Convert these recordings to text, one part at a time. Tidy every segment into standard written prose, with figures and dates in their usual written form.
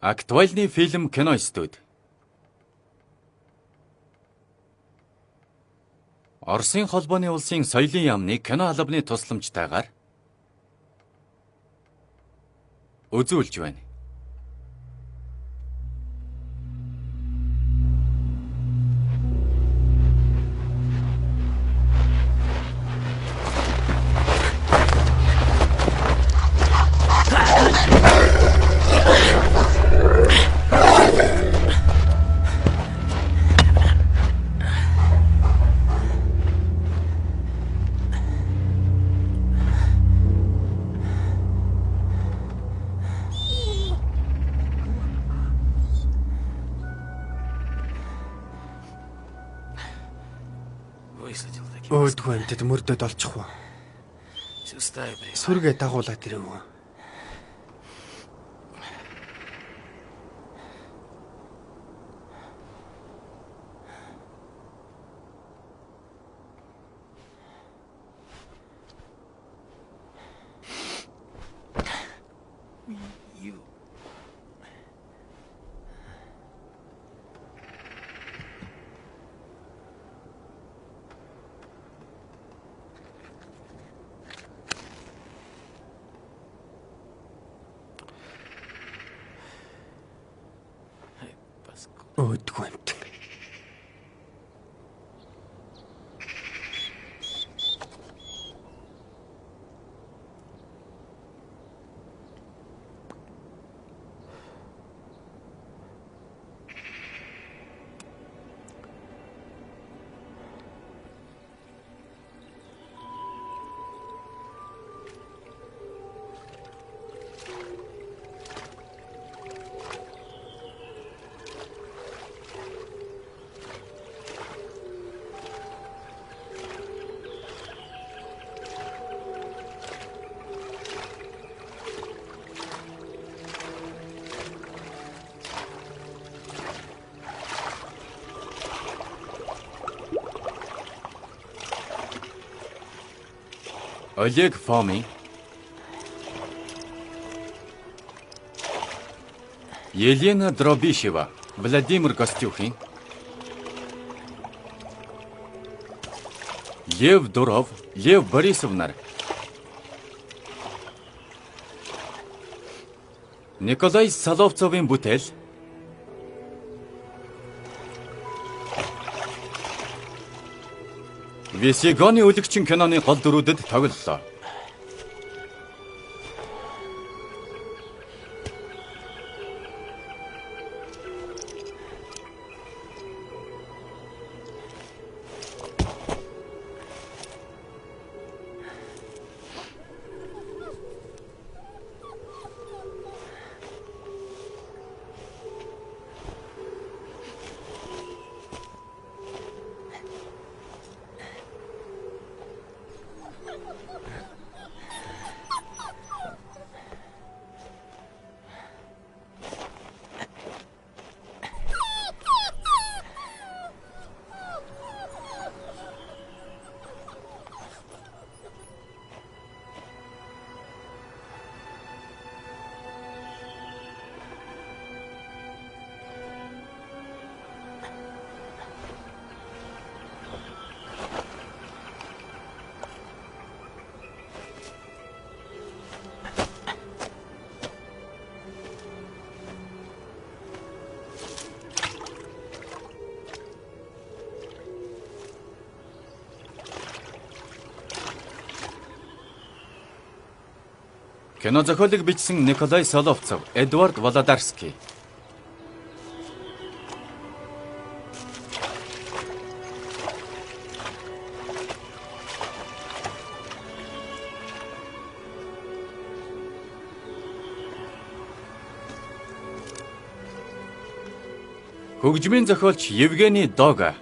Актуальный фильм кино студ. Оросын холбооны улсын соёлын яамны кино албаны тусламжтайгаар үзүүлж байна. Өөдгөө амтд мөрдөд олчих уу? Сүргээ дагуулад ирэв. Өөдгөө амт. Олег Фомин, Елена Дробишева, Владимир Костюхин, Лев Дуров, Лев Борисовнар, Николай Соловцовын бүтээл, Весегоны үлэгчин киноны гол дүрүүдэд тоглолоо. Кино зохиолыг бичсэн Николай Соловцов, Эдуард Володарский. Хөгжмийн зохиолч Евгений Дога.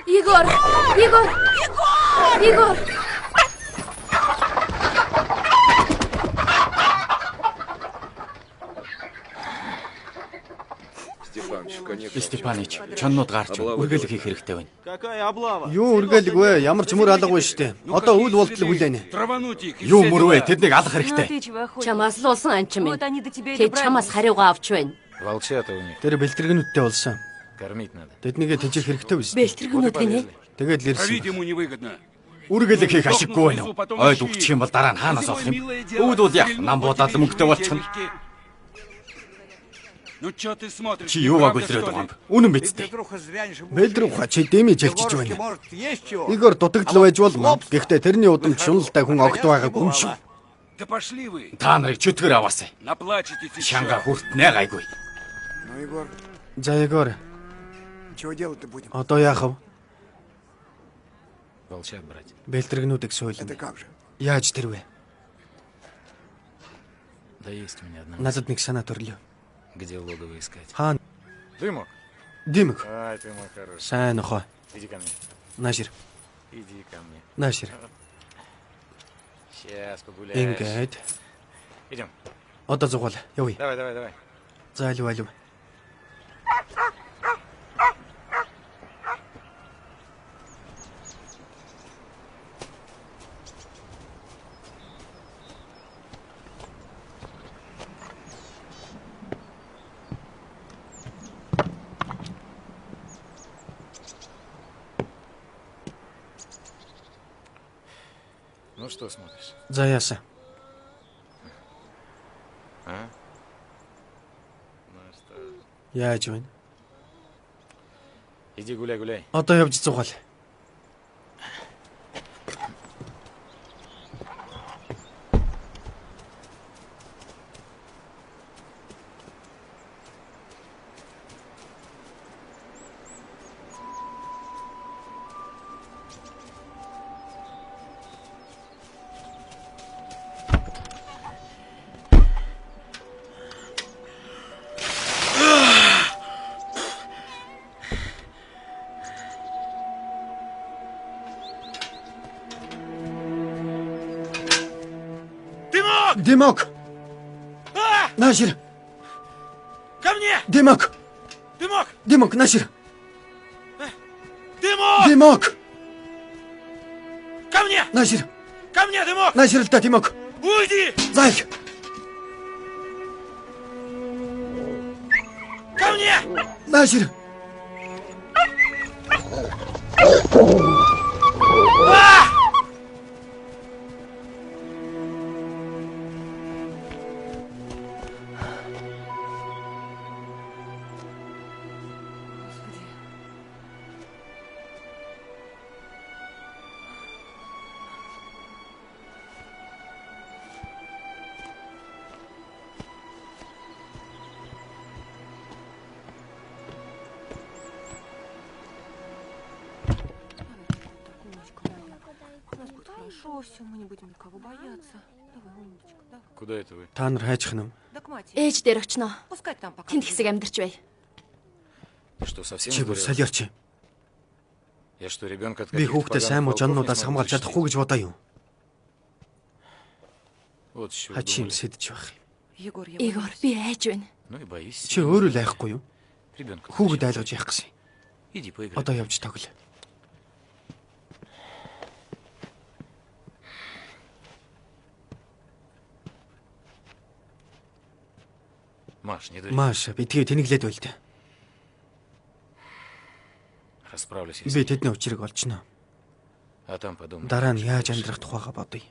Егор! Егор! Степаныч, чоннууд гарч үргэлж хийх хэрэгтэй байна. Юу үргэлэг вэ? Ямар ч мөр алга вэ штэ. Одоо үйл болтол хүлээнэ. Юу мөр вэ? Тэднийг алах хэрэгтэй. Чамаас л улсан анчин минь. Тэд чамаас хариугаа авч байна. Волчата у них. Тэр бэлтгэгнүүдтэй болсон. Кормить надо. Тэднийгээ тэжих хэрэгтэй биз? Бэлтэргүүнүүд гинэ. Тэгээд л ирсэн. Ему невыгодно. Үргэлж хийх ашиггүй байна уу? Ойд өгчих юм бол дараа нь хаанаас авах юм? Өвдвөл яг нам бодоод мөнгөтэй болчихно. Ну что ты смотришь? Чи юугаа гөлрөөд байгаа юм? Үнэн биз дээ. Бэлдрүүха чи дэмий жилчиж байна. Игор дутагдал байж болно. Гэхдээ тэрний удамд шуналтай хүн огт байгаагүй юм шүү. Да пошли вы. Та нарыг чөтгөр аваасай. Наплачетесь еще. Шанга хүртнэ гайгүй. Ну, Егор, За Егор, чего делать-то будем? одоо яах вэ? Волчат брать. Бэлтгэгнүүдийг Это суйлна. как же? Яаж тэр вэ? Да есть у меня одна. Надад нэг санаа төрлөө. Где логово искать? Хаан Дымок. Димэг. Ай, ты мой хороший. Сайн нохоо. Иди ко мне. Наашир. Иди ко мне. Наашир. Сейчас погуляешь. Ингээд. Идем. Одоо зугаал. Явъя. Давай. За алив. Ну что смотришь? За яасан. А? Ну что? Яаж вэ? Иди гуляй. Одоо явж зугаал. Димок! Наашир! Ко мне! Димок! Дымок! Димок, Наашир! Дымок! Димок! Ко мне! Наашир! Ко мне, Дымок! Наашир л та Димок! Уйди! Зайл! Ко мне! Наашир! Хорошо, все, мы не будем никого бояться. Давай, умничка, давай. Куда это вы? Та нар хайчих юм. Да к матери. Ээж дээр очноо. Пускай там пока. Тэнд хэсэг амьдарч бай. Что, совсем Чи бүр сдурел? солиорч. Я что, ребенка от Би каких-то хүүхдээ сайн муу поганых волков не жоннуудаас смогу хамгаалж защитить? чадахгүй гэж бодоо юу? Вот с чего Хачим думали. сэдэж байх юм. Егор, я Егор, боюсь. би айж байна. Ну и боюсь. Чи өөрөө л айхгүй юу? Ребенка. Хүүгд айлгаж яах гэсэн. Иди поиграй. Одоо явж тоглоо. Маш, не дури. Маш, би тэгээ тэнэглээд байл та. Расправлюсь, Би если... тэдний учрыг олжно. А там подумай. Дараа нь яаж амьдрах тухайга бодъё.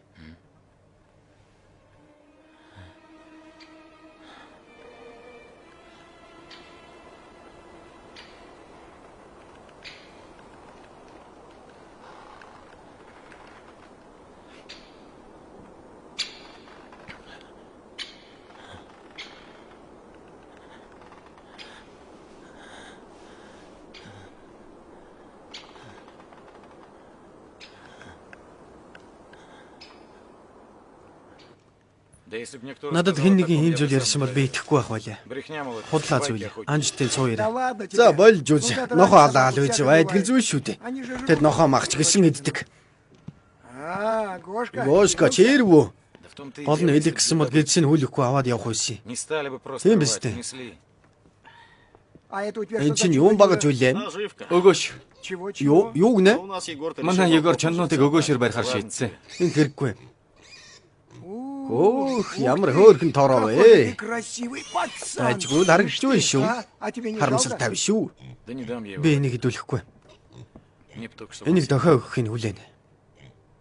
Да если б мне кто Надад рассказал хэн о нэгэн таком, ийм я бы зүйл сам ярьсан бол не би поверил. итгэхгүй байх байлаа. Брехня, мол, это Худлаа байки зүйл. охотники. Анжтай Да цууяа. ладно тебе. За боль жүүс. Ну, да, Нохоо давай, алаал үйж всякое байдгал бывает. зүйл шүү дээ. Они же Тэд жрут. нохоо магч гисэн иддэг. Гошка чирвүү. Да в том-то и Гол нь дело, элэг гэсэн бол гэдсийг хөлөхгүй аваад явах байсан. не стали бы просто Тийм рвать, биз дээ. несли. Энд чинь юун багаж үлээ? Өгөөш. Юу гинэ? Манай Егор чоннуудыг өгөөшөр барихаар шийдсэн. Энэ хэрэггүй. Өөх, ямар хөөрхөн тороо вэ? Ажгүй харагдж байна шүү. Харамсал тавь шүү. Да не дам я его. Би энийг хэдүүлэхгүй. Мне б только что Энийг дохио өгөхийг хүлээнэ.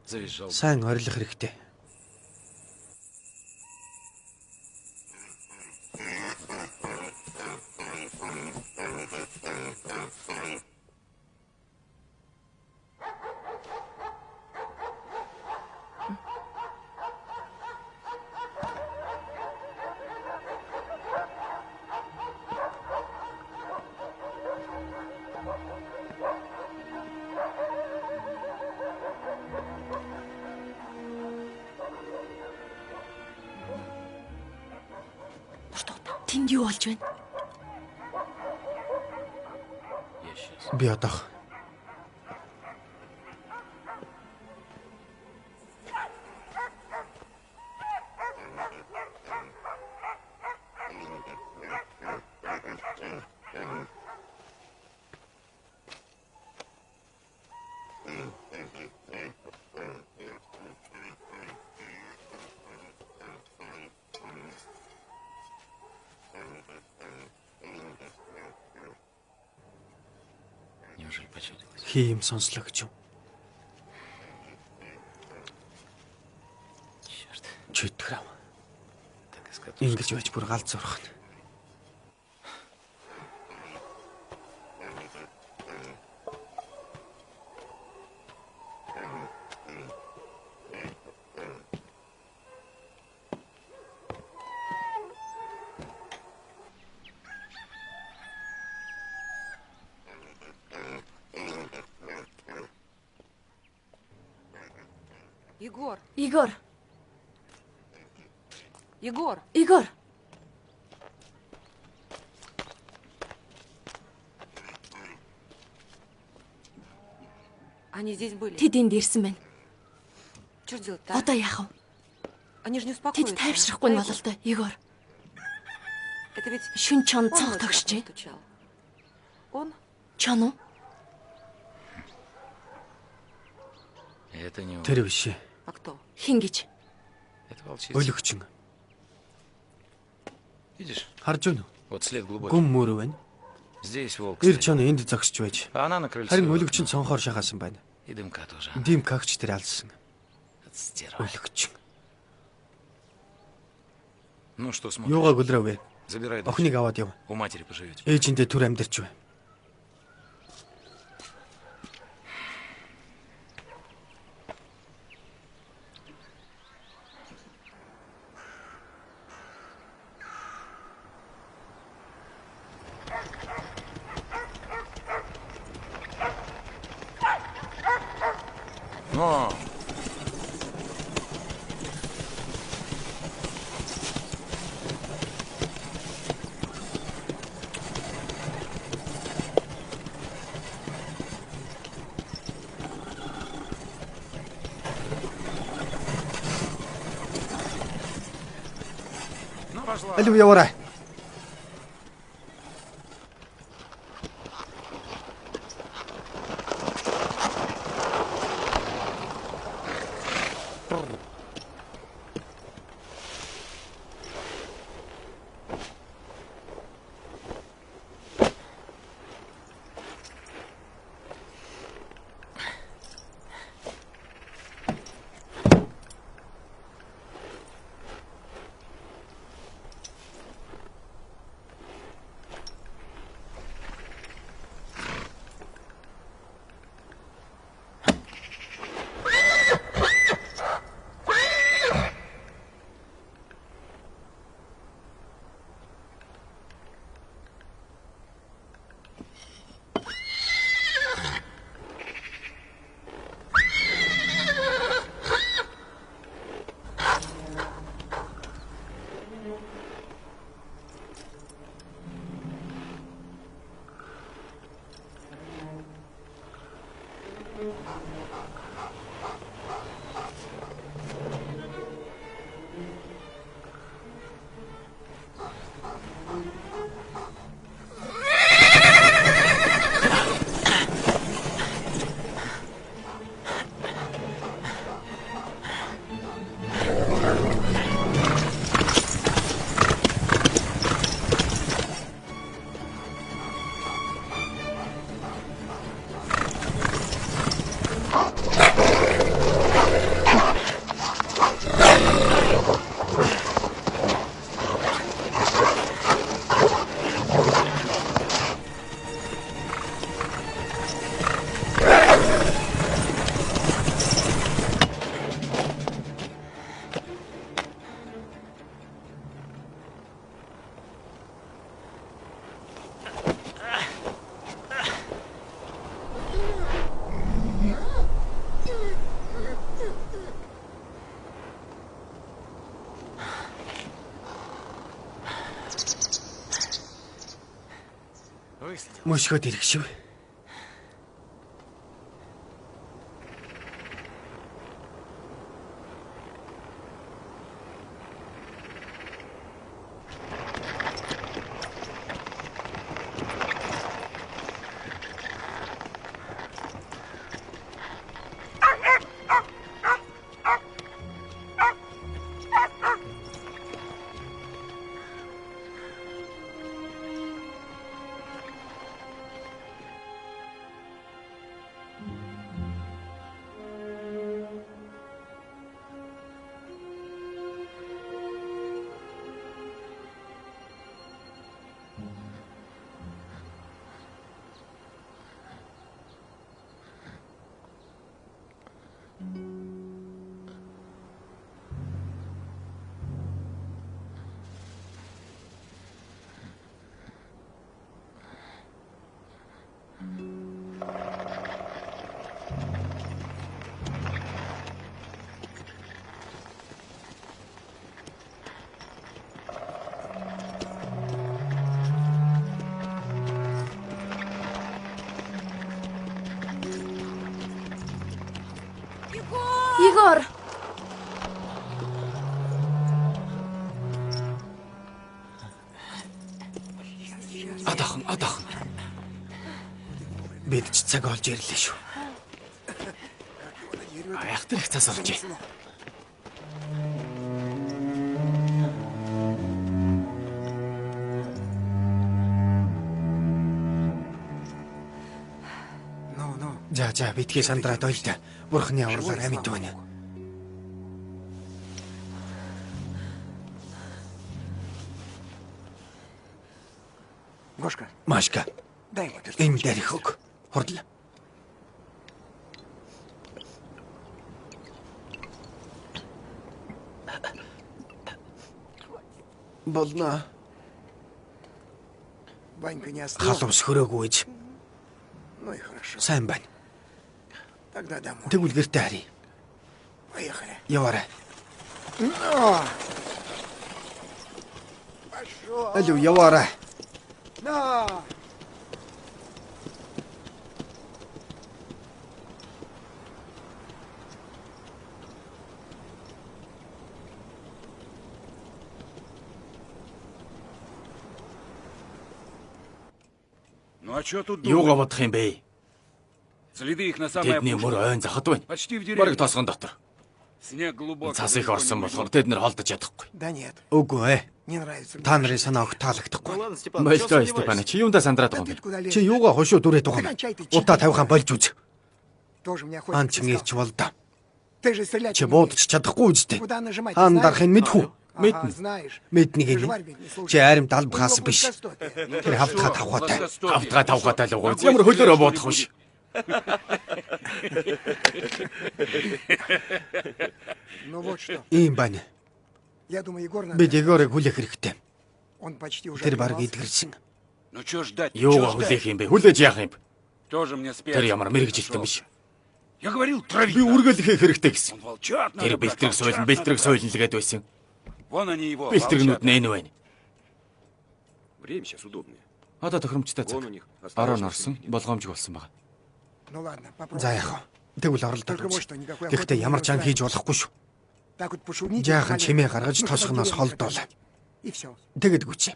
завизжал. Сайн орилох хэрэгтэй. Тэнд юу болж байна? Я сейчас. Би одоох. Неужели почудилось? Хийм сонслоо гэж юм. Черт. Чөтгөрав. Так и скату. Ингэж байж бүр галз зурхна. Егор, Егор, Егор, Егор. они здесь были. Тэд энд ирсэн байна. Что делать-то? а? Одоо яах вэ? Они же не Тэд успокоятся. тайвшрахгүй нь Дай болол доо. Егор, Это ведь шүн чон он цонх ночью тогшжээ. стучал. Он? Чон уу? Это не он. Тэр биш. А кто? Хин гэж. Это волчица. Өлөгчин. Видишь? Харж байна уу? Вот след глубокий. Гүм мөр байна. Здесь волк Ир стоит. чон энд зогсож байж. А она на крыльце. Харин өлөгчин цонхоор шахаасан байна. И дымка тоже. Димкагч тэр алсан. От стерва. Өлөгчин. Ну что смотришь? Юугаа гөлрөө вэ? Забирай дочь. Охиныг аваад яв. У матери поживете. Ээжиндээ түр амьдарч бай. Но! Ну, пошла. Алив яваарай. Мөшгөд ирэх шив. Егор! Адаахан. Бид ч цаг олж ирлээ шүү. Айхтар их цас оржээ. За битгий сандраад ойлтой. Бурхны авралаар амьд байна. Гошка, Машка, дай ему перцовочку. энэ дээрх өг. Хурдл. Болно. Ванька не остыл. Халуус хөрөөгүй ээж. Ну и хорошо. Сайн байна. Тогда домой. Тэгвэл гэртээ харъя. Поехали. Яваарай. Пошел. Алуу яваарай. На! Ну а что тут Юугаа думать? бодох юм бэ? Следы их на самой Тэдний мөр опушке. ойн захад байна. Почти в Бараг деревне. тосгон дотор. Снег глубокий. Цас их далеко орсон не болохоор видно. тэд нэр холдож чадахгүй. Да нет, Үгүй ээ. не нравится мне. Та нарын санаа огт таалагдахгүй. Молтой Степан чи юундаа сандраад Да байгаа юм ты бэ? куда лезешь? Чи юугаа хошуу дүрээд байгаа юм? Кончай ты, Утаа читай. тавихаа болж үз. Тоже мне Ан охотник ч искал. ирч болдоо. Ты же стрелять Чи не умеешь. буудаж чадахгүй үстэй. Куда нажимать? Хаан ты знаешь? дарахын мэдхүү. Ага, Мэднэ. знаешь. Мэднийг Ты же энэ. варвик не слушай. Чи аримд У него албахаас биш. плоскостопие. Тэр хавтгаа тавхаатай. Хавтгай тавхаатай л уу. Ямар хөлөөрөө бодох биш. Ну вот что. Ийм байна. Я думаю, Егор надо. Бид Егорыг хүлээх хэрэгтэй. Он почти уже Тэр баг оклемался. идгэрсэн. Ну что ждать? Юугаа Чё ждать? хүлээх юм бэ? Хүлээж яах юм бэ? Тоже мне Тэр спять. ямар мэрэгжилтэн биш. Я говорил, травить. Би надо. үргэлж хийх хэрэгтэй гэсэн. Он волчат надо Тэр брать, бэлтрэг волчат сойлн бэлтрэг надо сойлн л гээд байсан. брать. Вон они его. Бэлтрэгнүүд волчата. нэн байна. Время сейчас удобное. Одоо тохиромжтой цаг. Вон у них. Орон орсон, болгоомжиг болсон байгаа. Ну ладно, попробуй. За яах вэ? Тэгвэл оролдоод Только вот үз. что, никакой Гэхдээ охоты ямар не ч ан хийж устраивает. болохгүй шүү. Так вот пошумите. Жаахан нормально. чимээ гаргаж Ну, тосгоноос что холдуул. делать? И все. Тэгэд гүчээ.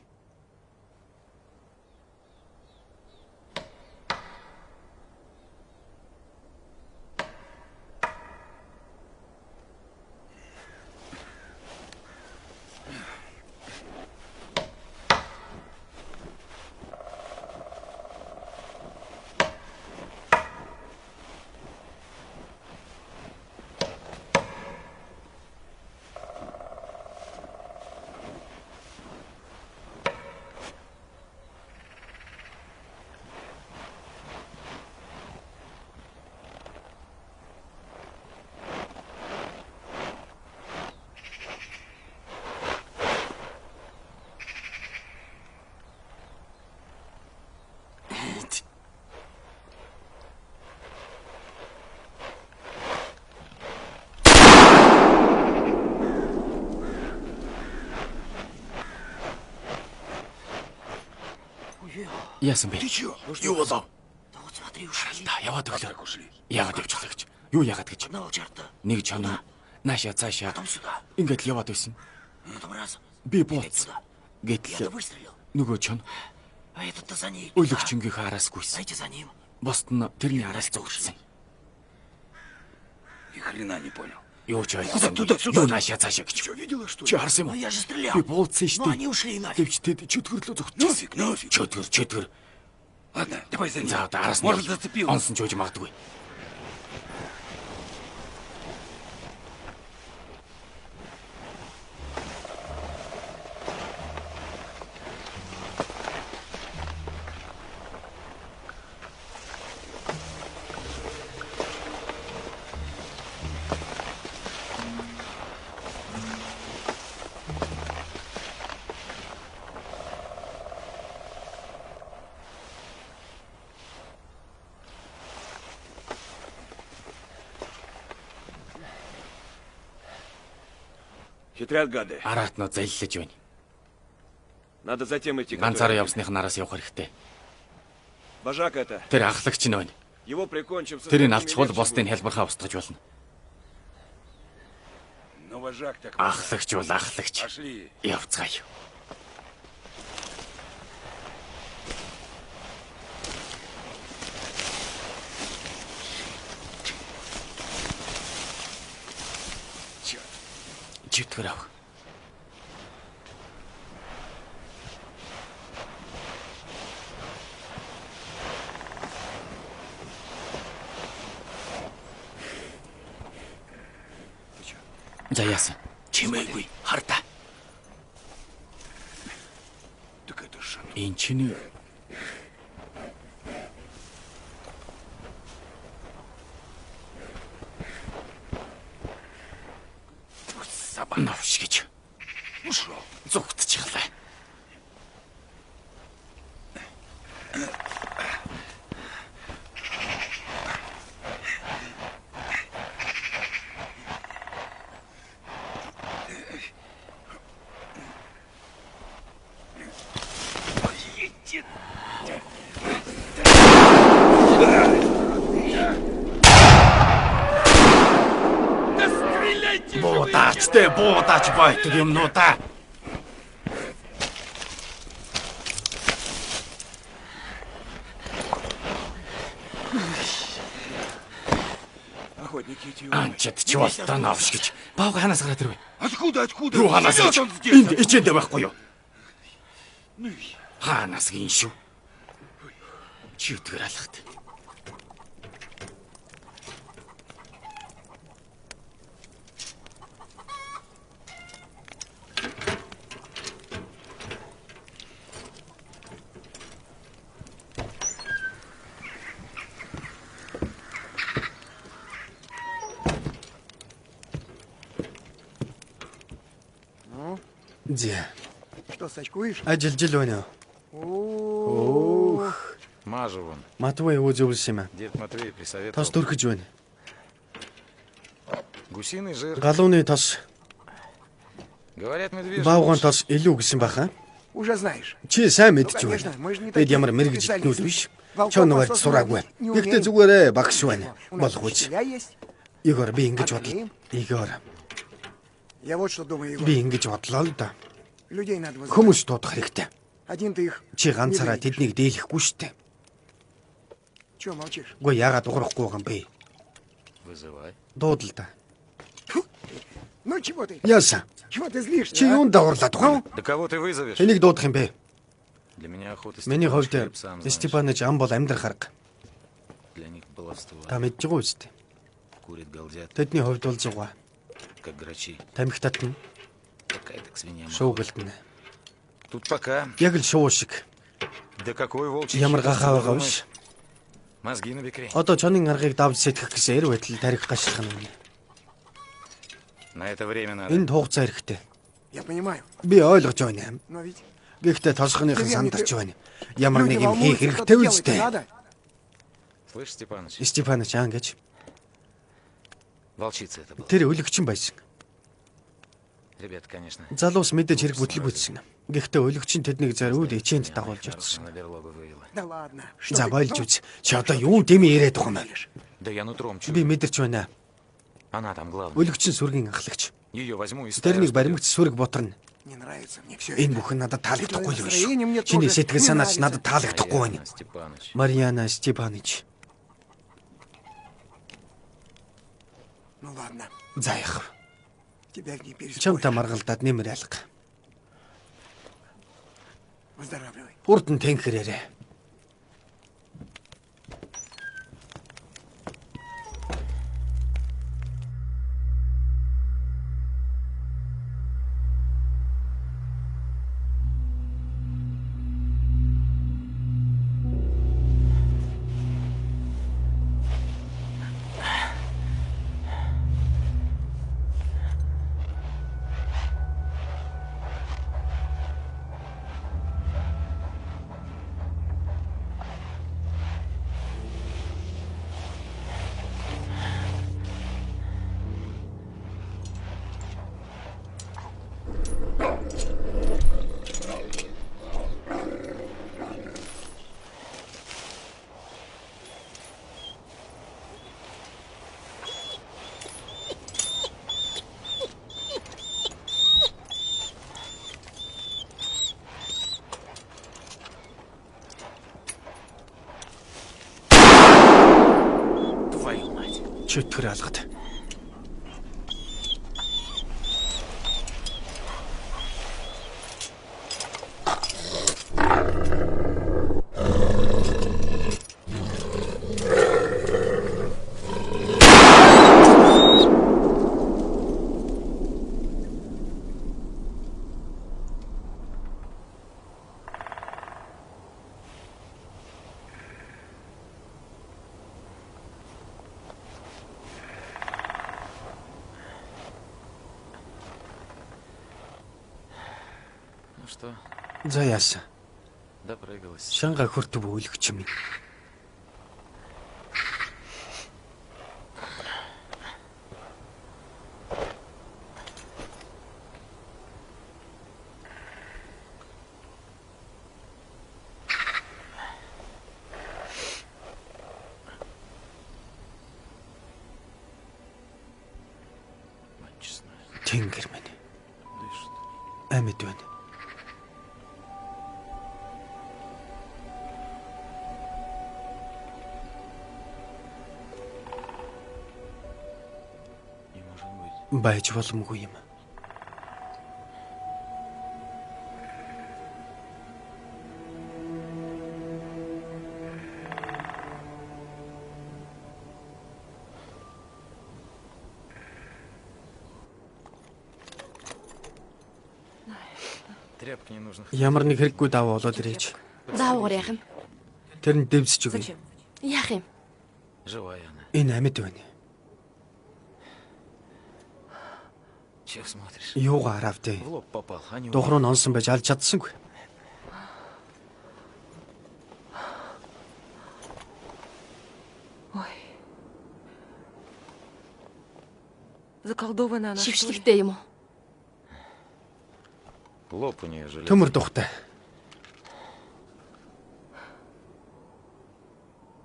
Яасан бэ? Ты чё? Юу болов? Да вот смотри, ушли. Та яваад Как өглөө. ушли? Яагаад явчихлаа гэж? Юу яагаад гэж? Одного черта. Нэг чоноо нааша цаашаа Потом сюда. ингээд л яваад байсан. Потом раз. Би Опять бууц. сюда. Гэтэл Я-то выстрелил. нөгөө чон А этот-то за ней. өлөгчөнгийнхээ араас гүйсэн. Дайте за ним. Босд нь тэрний араас зогссон. Ни хрена не понял. Юу ч Куда? Туда, сюда. Юу наашаа цаашаа гэж. Что, видела, что ли? Чи харсан юм Ну уу? я же стрелял. Би буулцсан шүү Ну дээ. они ушли нафиг. Гэвч тэд чөтгөрлөө зогсчихсон. Нафиг, нафиг. Чөтгөр. Ладно, давай за ним. За одоо араас нь Может, зацепил. онсон ч үж магадгүй. Хитрят гады. Араатнууд залилж байна. Надо затем идти. Ганцаараа явсных нараас явах хэрэгтэй. Бажак это. Тэр ахлагч нь байна. Его прикончим. Тэрийг алчхуул босдын хялбархаа устгаж болно. Ну, вожак так... Ахлагч бол ахлагч. Пошли. Явцгаая. Чөтгөр ав. За яасан? Чимээгүй хартаа. Так это же... Энэ чинь навш гэж Ушел. зүгтчихлаа. Буудаач байдаг юмнуудаа. Охотники эти... Анчад ч болтоо навш гэж. Баага ханаас гараад ирвэ. Откуда? Юу ханаас Живет ирж? он здесь? Энд ичээдээ байхгүй юу? Ну, Ханаас гин шүү. Чөтгөр алхад. Зэ. Что, сачкуешь? Ажиллаж байна уу? Ух. Мажу вон. Матвей юу зөвлөсөн юм аа? Дед Матвей присоветовал. Тос дөрхөж байна. Гусиный жир. Галууны тос, Говорят, медвежий. баавган тос илүү гэсэн баха. Уже знаешь. Чи сайн мэдж Конечно, байна. мы же не Бид такие ямар мэрэгж специалисты. иднүүл биш. Волков Чоногоор посол сураагүй. не Гэхдээ умеем. зүгээрээ багш байна. У нас Болохгүй. учителя есть. Игор би ингэж бодлоо. Окей. Игор Я вот что думаю, Егор. би ингэж бодлоо л да. Людей надо возглавить. Хүмүүс дуудах хэрэгтэй. Один ты их... Чи ганцаараа не доедешь. тэднийг дээлэхгүй штэ. Чего молчишь? Үгүй яагаад ухрахгүй юм бэ? Вызывай. Дуудал да. Ну чего ты? Яасан? Чего ты злишься? Чи а? юунд дагуурлаад байгаа юм? Да кого ты вызовешь? Энийг дуудах юм бэ? Для меня охота Миний Степаныч хувьд хлеб, сам знаешь. Степаныч ам бол амьдрах арга. Для них баловство. Та мэдж байгаа үстэй. Курят, галдят, Тэдний хувьд бол зугаа. как грачи. Тамхитат нь Какая-то к свиньям. шуугалт нь. Тут пока. Яг л шуу шиг. Да какой волчий Ямар щит, гахаа байгаа думаешь? биш. Мозги на бекрень. Одоо чонын аргыг давж сэтгэх гэсэн эр байтал тарих гаших нь. На это время надо. Энд хугацаа хэрэгтэй. Я понимаю. Би ойлгож байна. Но ведь... Гэхдээ толсхоныхон сандарч байна. Ямар нэг Люди юм хийх волнуются, хэрэгтэй что-то делать үстэй. надо. Слышь, Степаныч, Степаныч аа гэж волчица это была. тэр өлөгчин байсан. Ребят, конечно. Залуус мэдээж хэрэг бүтлэг үзсэн. Гэхдээ өлөгч нь тэднийг зориуд ичээнд дагуулж утсан. На берлогу вывела. Да ладно. Что За ты бойлж үз. Чи одоо юу дэмий яриад байгаа юм бэ? Да я нутром чую. Би мэдэрч байна. Она там главная. Өлөгч нь сүргийн ахлагч. Ее возьму и Тэрнийг баримтч сүрэг боторно. не нравится мне все Энэ это? бүхэн надад таалагдахгүй юм Настроение мне шүү. Чиний тоже сэтгэл не санаач надад нравится. таалагдахгүй байна. Степаныч. Марьяна Степанович. Ну ладно, За яах. тебя не Чамтай переспоришь. маргалдаад нэмэр алга. Выздоравливай. Урд нь тэнхрээрээ. Твою мать. Чөтгөр алгад. Ну что, За яасан. допрыгалась. Шанга хүртв өлөгч минь. Мать честная. Тэнгэр минь. Дышит. Амьд байна. Не может быть. Байж боломгүй юм. Тряпки не нужно. Ямар нэг хэрэггүй даваа болоод ирээч. Заавар яах юм? Тэр нь дэвсэж өгье. Зачем? Яах юм? Живая она. Энэ амьд байна. Чего смотришь? Юугаа харав те. В лоб попал, а не Дух руу нонсон байж алж чадсангүй. Ой. Заколдованная она, что ли? Шившлэгтэй юм уу? Лоб у нее железный. Төмөр духтай.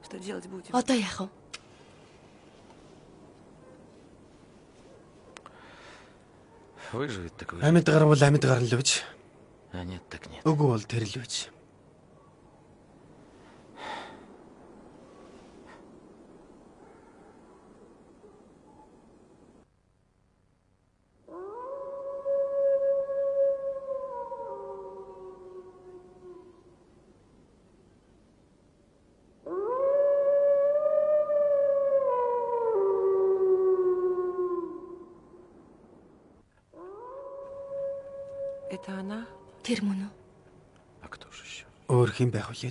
Что делать будем? Одоо яах вэ? Выживет так выживет. Амьд гарвал амьд гарна л үз. А нет, так нет. Үгүй бол тэр л үз. Это она? Тэр мөн үү? А кто же еще? Өөр хэн байх вэ?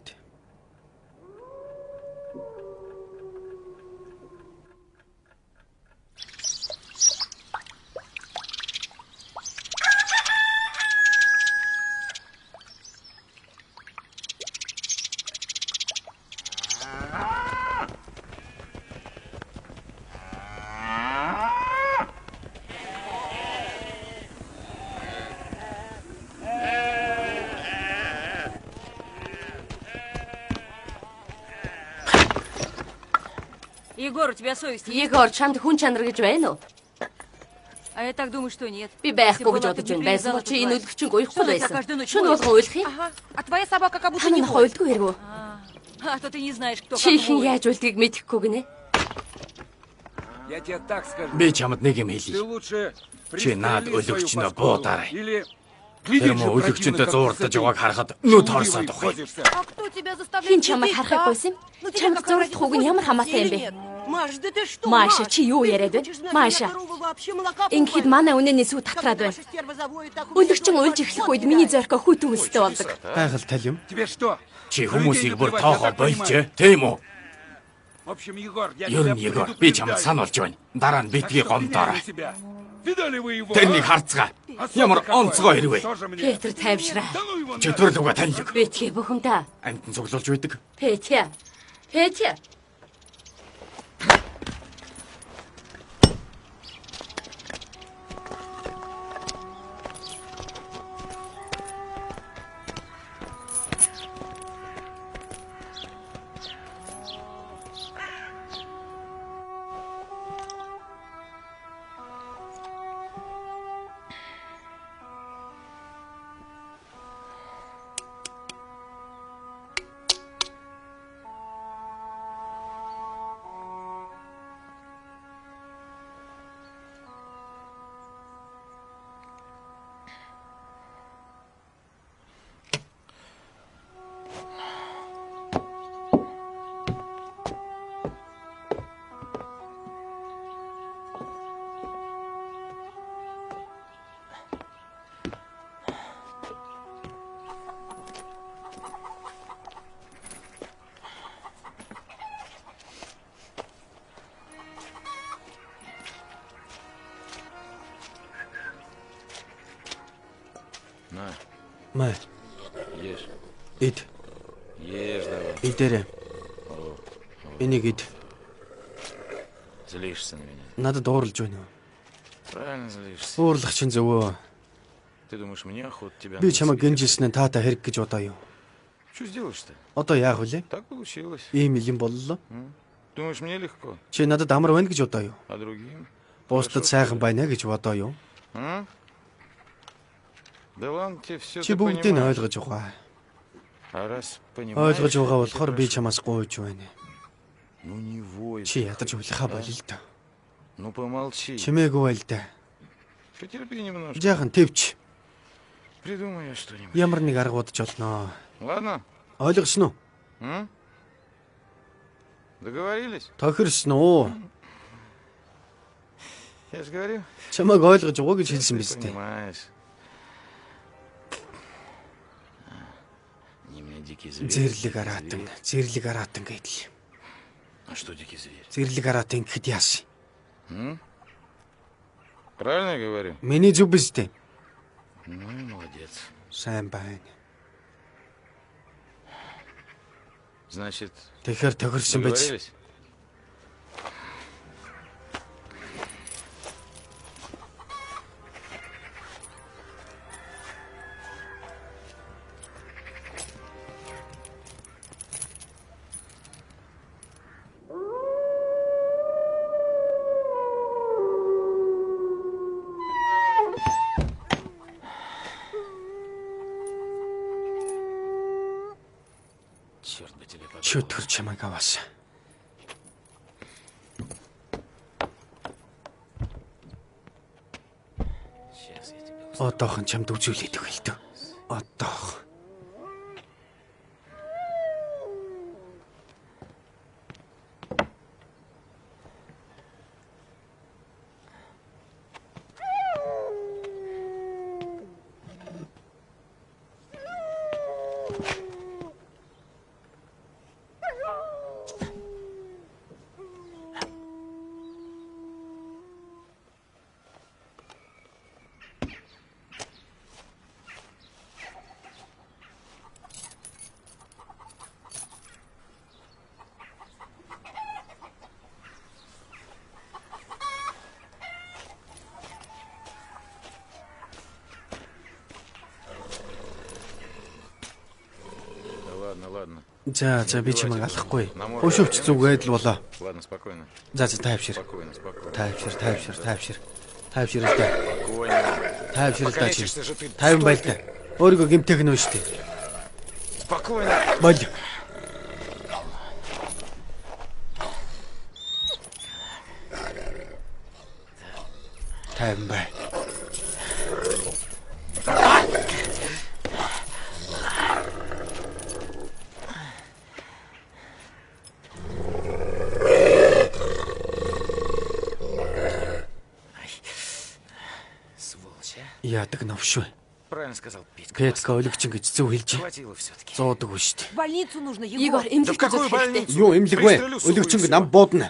Егор, у тебя совесть есть? Егор, чамд хүн чанар гэж байна уу? А я так думаю, что нет. Би байхгүй гэж бодож байна. Байсан бол чи энэ үлгчинг уяхгүй байсан. Шөнө болгон уйлах юм. Ага. А твоя собака как будто не Танах ходит. уйлдгүй хэрэггүй. А то ты не знаешь, кто Чи как хэн воет. яаж уйлдгийг мэдэхгүй гинэ. Я тебе так скажу. Би чамд нэг юм Ты хэлье. лучше Чи наад пристрели свою өлөгчнөө паскуду. буудаарай. Или... Тэр мө өлөгчөнтэй зуурдаж байгааг харахад нүд хорсоод ухъя. А кто тебя Хин заставляет чамайг харахыг гуйсан юм? Чамд зурдахыг нь ямар хамаатай юм бэ? Маш, да ты что? Маша, чи юу яриад байна? Маша. Ингээд манай үнэний сүд татраад байна. Өлөгчин уйлж эхлэх үед миний зорько хүйтэн өстэй болдог. Гайхалтай юм. Тебе что? Чи хүмүүсийг бүр тоохоо болжээ. Тийм үү? В общем, Егор, я Ер тебя нь Егор, би чамд предупреждаю. сануулж байна. Дараа нь битгий гомдоорой. Себя. Видали вы его? Тэрнийг харцгаа. Ямар онцгой хэрвээ. Петр тайвшраа. Чи төрлөгөө таньдаг. Петя бухимдаа. Амтан цуглуулж байдаг. Петя. Петя. На, Май. ешь. Ид. Ешь давай. Идэрэ. Энийг ид. Злишься на меня. Надад уурлж байна уу? Правильно злишься. Уурлах чинь зөвөө. Ты думаешь, мне охота тебя... Би мыть чамайг себе? гинжсэн таатай хэрэг гэж бодоо юу? Что сделаешь-то? Одоо яах вүлээ? Так получилось. Ийм юм боллоо. Думаешь, мне легко, Чи надад амар байна гэж бодоо юу? а другим? Бусдад сайхан байна гэж бодоо юу? А? Да ладно, тебе все Чи бүгдийг нь ойлгож байгаа. А раз понимаешь... Ойлгож байгаа это болохоор би хорошо. чамаас гуйж байна. Ну не вой. Чи ядаж үлхаа болё л доо. Ну помолчи. Чимээгүй байл да. Потерпи немножко. Жаахан төвч. Придумай я что-нибудь. Ямар нэг арга бодож олноо. Ладно? Ойлгосноо? М? Договорились? Тохирсон уу? Я же говорю. Чамайг ойлгож байгаа гэж хэлсэн биз дээ. Понимаешь. Не мне дикий зверь. Зэрлэг араатан, зэрлэг араатан гэдэл. А что дикий зверь? Зэрлэг араатан гэхэд яасан? М? Правильно я говорю? Миний зүг биз дээ. Ну и молодец. Сайн байна. Значит, Тэгэхээр тохирсон биз. договорились? Черт бы тебе побрал. Чөтгөр чамайг аваасан. Сейчас я тебя устрою. Одоохон чамд үзүүлээд өгье л дөө. Одоохон. За би чимээ алахгүй. Өшөвч зүгээд л болоо. Ладно, спокойно. За тайвшир. Спокойно, спокойно. Тайвшир л да. Спокойно. Тайвшир л да чи. Покалечишься же ты. Тайван байл та. Өөрийгөө гимтэх нь шүү дээ. Спокойно. Бол. Тайван бай. Сволочь, а? Яадаг навш вэ? Правильно сказал Петька. Петка өлөгчин гэж зөв хэлж Хватило все-таки. зуудаг үү шүү дээ. В больницу нужно, Егор, Егор. Да в эмнэлэг какую үзүүлэх хэрэгтэй. больницу? Юу эмнэлэг вэ? Пристрелю Өлөгчин свою нам буудна.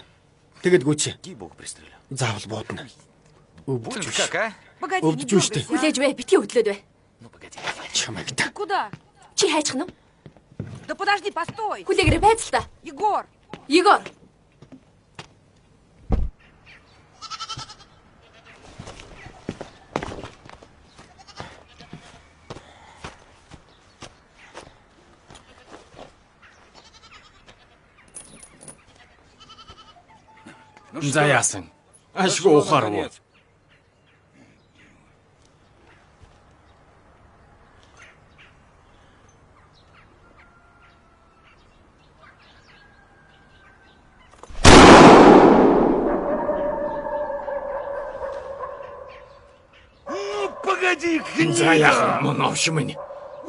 Тэгэд гүч. Ей богу пристрелю. Заавал буудна. Будем Өвдөж как, а? Погоди, не Өвдөж шүү дээ. дергайся. Хүлээж бай, битгий хөдлөөд бай. Ну, погоди. Чамайг та. Куда? Чи хайчих нь вэ? Да подожди, постой. Хүлээгээрэй байц л та. Егор. Егор. Ну За яасан. Ашгүй ухаар уу. наконец? Ну, погоди, За яасан мөн овш минь.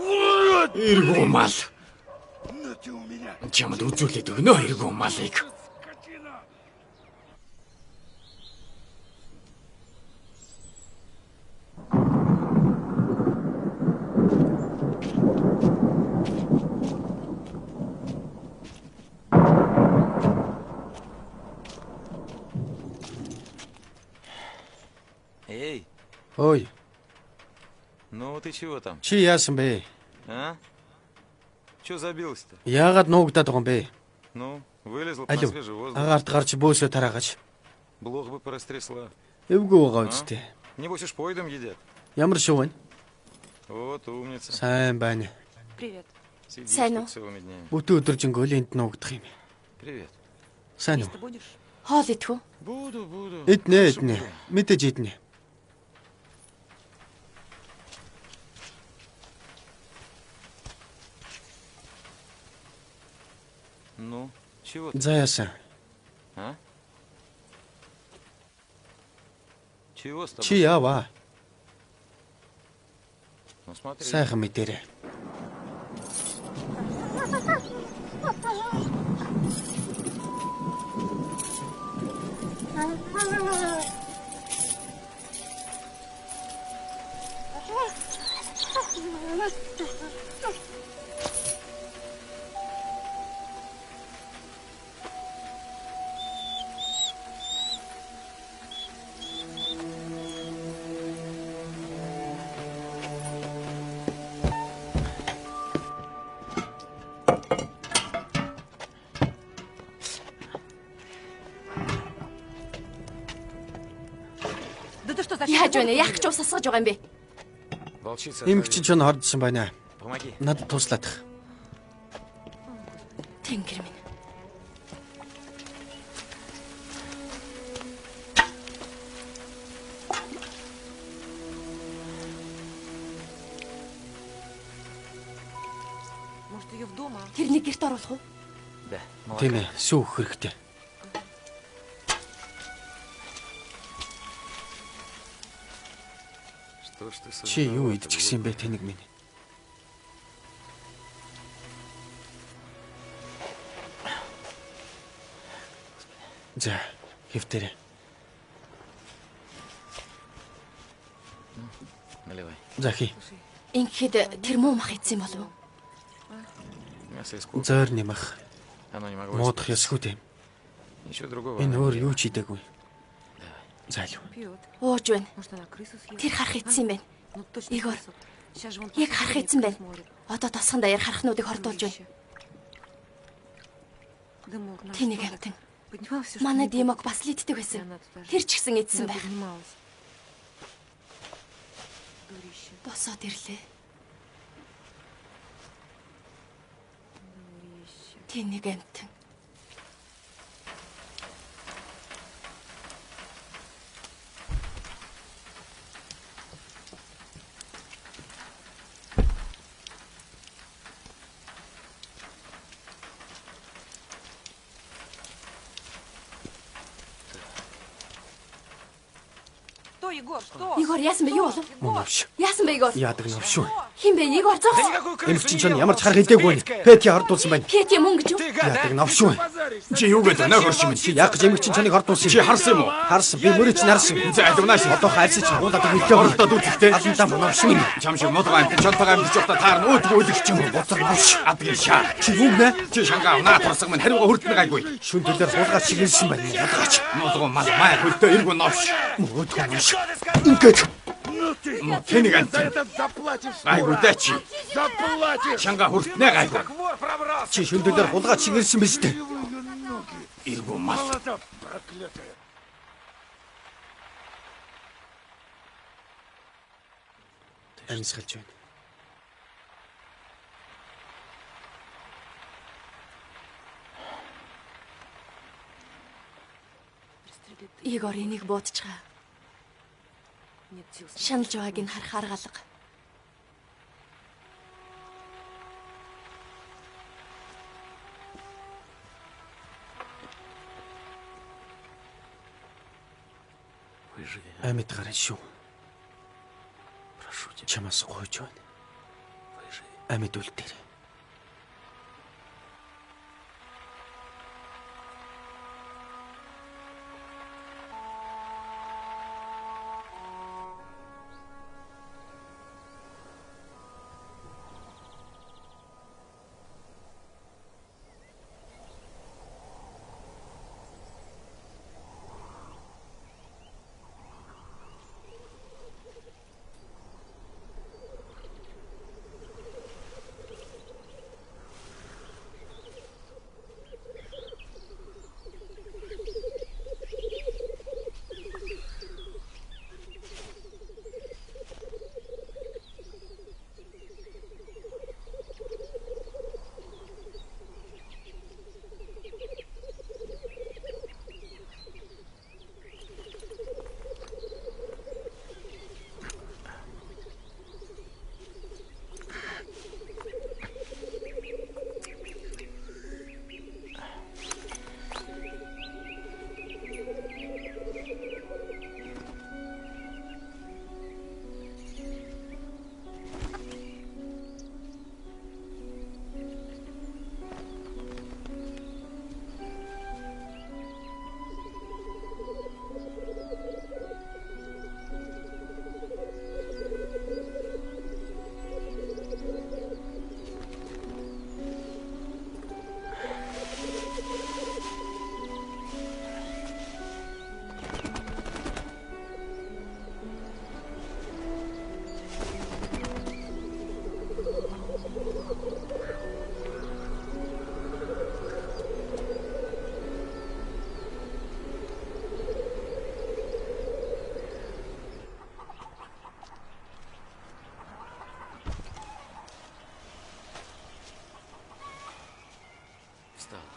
урод! Эргүү мал. Ну ты у меня. Чамд үзүүлээд өгнө эргүү малыг. Скотина! Эй, Ой, ну ты чего там, чи яасан бэ? а? Че забился-то? Яагаад нуугдаад байгаа юм бэ? Ну, вылезла на Алло. свежий воздух. Агаарт гарч бөөсөө тараагаж. Блох бы порастрясла. Эвгүй байгаа үстэй. Небось уж поедом едят. Ямар шив вэ? Вот умница. Сайн байна. Привет. Сидишь Сайн уу? тут целыми днями. Бүтэн өдржингөө энд нуугдах юм. Привет. Сайн уу? Ты будешь? Хоол идэхүү. Буду. Эднэ. Мэдээж эднэ. Ну, чего ты, За яасан. а? Чего с тобой? Чи яаваа? Ну смотри. Сайхан мэдэрээ. Да ты что, зачем? Яаж вэ? Яах гэж усасгаж байгаа юм бэ? Волчица, Эмгэгчин ч хордсон байна. помоги. Надад туслаадах. Тэнгэр минь. Может, ее в дома? Тэрнийг гэрт оруулах уу? Да, молока. Тийм ээ, сүүх хэрэгтэй. Что ж ты Чи юу создала-то, идчихсэн юм бэ тэнэг минь? За, хэвтэрэ. Наливай. За хий. Ингэхэд тэр муу мах ийдсэн болов уу? Мясо из кур. Зойр нэмэх. Оно не могло Муудах испортиться. ёсгүй тийм. Ничего другого. Энэ оно өөр не юу ч идээгүй. Зайлв. Пьет. Ууж байна. Может, она крысу съела? Тэр харах ийдсэн юм байна. Ну, точно Егор, крысу. Сейчас же вон Яг по харах соседям ийдсэн байна. смотрит. Одоо тосхон даяар харахнуудыг хордуулж байна. Чудовище. Дымок наш Тэнийг тоже амтан. поднимал всё, что Манай не Димок было. бас л иддэг И байсан. она туда же Тэр ч гэсэн идсэн туда байх. поднималась. Дурище. Босоод ирлээ. Дурище. Тэнийг амтан. Что, Егор, что? Егор, яасан бэ? Юу болов? Мөн авш. Яасан бэ Егор? Яадаг нь авш шүү. Хин бэ? Егор зогс. Энэ чинь ч ямар ч харах хэдээгүй байна. Пети хардуулсан байна. Пети мөнгө ч юу? Яадаг нь авш шүү. Чи юу гэдэг наа хөрш юм. Чи яг гэж эмэг чинь чаныг хардуулсан. Чи харсан юм уу? Харсан. Би мөрөж нарсан. За алунаас Одоо хайлсаж хуулаад үлдээ оролдоод үзэхтэй. Алантаа мөн авш шүү. Чам шиг модгоо амт чонтойгоо амт жохта таар өөдгөө үлгч юм. Боцор авш. Адгийн шаа. Чи юу гэнэ? Чи шангаа наа турсаг минь хариуга хүртнэ гайгүй. Шүн төлөөр суулгаад чиглэсэн байна. Ядгаач. Модгоо мал маа хөлтөө эргүү новш. Мөрөдгөө авш. Ингээд. Тэнийг амт. За этот заплатишь. Гайгүй дэчи. Заплатишь. Шангаа хүртнэ гайгүй. Вор пробрался. Чи шүн төлөөр хулгай чиглэсэн биз дээ. Эргүү мал. Молота проклятая. Амьсгалж байна. Егор энийг буудчихаа. Нет сил. Шаналж байгааг нь харах аргалга. Амьд гарна шүү. Чамаас гойж байна. Амьд үлдээр.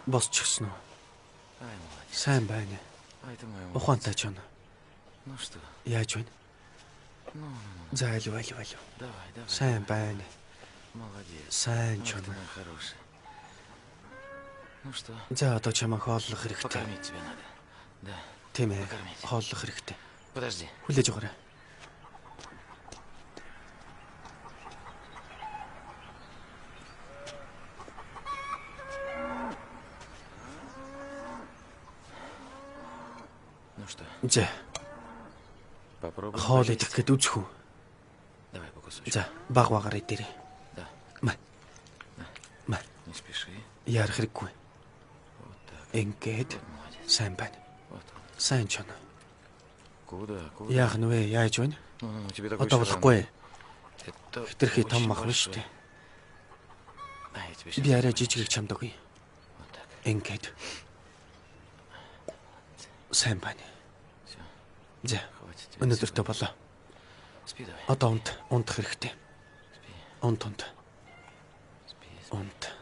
Босч гисэн үү? Ай, молодец. Сайн байна. Ай, ты моя. Ухаантай ч байна. Ну что? Яаж байна? Ну. За алив. Давай. Сайн байна. Молодец. Сайн ч Ах, ты байна. мой хороший. Ну что? За одоо чамайг хооллох хэрэгтэй. Покормить тебя надо. Да. Тийм ээ. Покормить. Хооллох хэрэгтэй. Подожди. Хүлээж өгөөрэй. Ну что? За, Попробуй. хоол идэх гээд үзэх үү? Давай по кусочку. За, баг багаар идээрэй. Да. Маа. Не спеши. Яарах хэрэггүй. Вот так. Ингээд Молодец. сайн байна. Вот. Сайн ч байна. Куда? Яах нь вэ? Яаж байна? Ну, тебе такой Одоо болохгүй. Это Хитрхи том очень мах нь большой. шүү дээ. А, я тебе сейчас... Би арай жижигэг чамд өгье. Вот так. Ингээд. Сайн байна. Все. За, Хватит тебе. өнөөдөртөө болоо. Спи давай. Одоо унтах хэрэгтэй. Спи. Унт. Спи. Унт.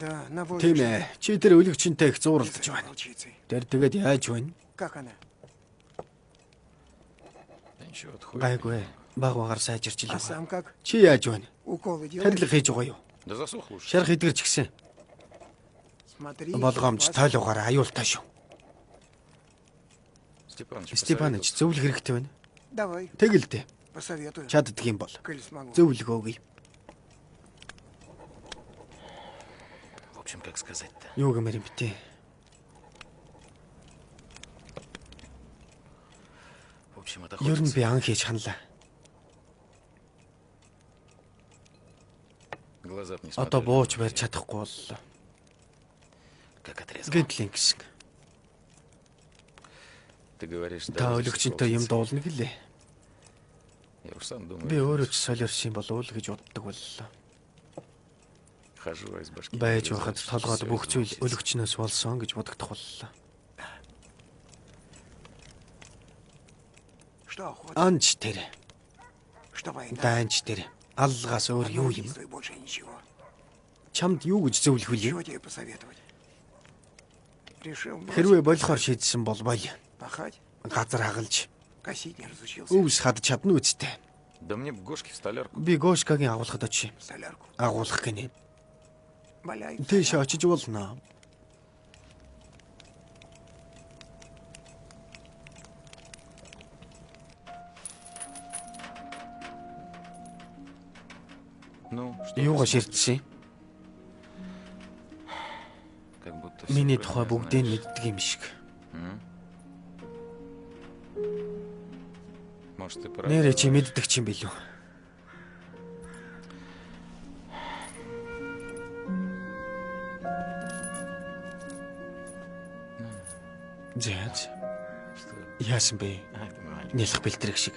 Да, на Тийм ээ. Чи тэр өлөгчөнтэй их зууралдаж байна. волчицей. Тэр тэгээд яаж байна? Как она? Да ничего, отходит. Гайгүй. Баг багаар сайжирч А л сам байгаа. как? Чи яаж байна? Уколы делаешь? Тарилга хийж байгаа юу? Да засохло уже. Шарх идгэрч гисэн. Смотри. Болгоомж тойлогоор аюултай шүү. Степаныч, Степаныч зөвлөх хэрэгтэй байна. Давай, Тэгэл дээ. посоветую. Чаддаг юм бол Коль смогу. зөвлөгөө өгье. в общем, как сказать-то? Юу гэмээр юм битээ. В общем, это Ер нь би ан хийж ханлаа. глаза не Одоо смотрели. бууж барьж чадахгүй боллоо. Как отрезал. Гэтэл ингэсэн. Ты говоришь, Та да, өлөгчөнтэй юм дуулна гэлээ. Я уж сам Би думаю, өөрөө ч солиорсон юм болов уу гэж боддог боллоо. хожу, а из башки Байж не байхад вылезает, толгойд что бүх всё зүйл из өлөгчнөөс болсон гэж бодогдох боллоо. Что охота? Анч тэр, Что война? дайнч тэр, аллагаас өөр юу юм? Действуй, больше ничего. Чамд юу гэж зөвлөх вэ? Чего тебе посоветовать? Решил бросить Хэрвээ болохоор шийдсэн бол боль. пахать? Газар хагалж, Косить не разучился. өвс хадж чадна үсттэй. Да мне б Гошки в столярку. Би Гошкагийн агуулгад очив. Солярку. Агуулах гинэ. Валяй. Тийш очиж болно. Ну, что Юугаа ты смотришь? ширдсэн? Как будто всё Миний про тухай меня бүгдийг знаешь. мэддэг юм шиг. Может, ты прав. Нэрээ чи мэддэг ч юм билүү? Зяц. Что? Яасан бэ? А, это маленький. Нялх бэлтрэг шиг.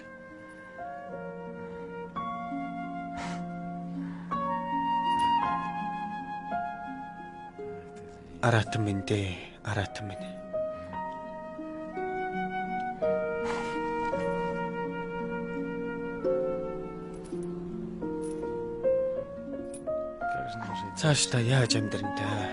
Аратан минь дээ, аратан минь. Как же нам жить? Цааш та яаж амьдран таа?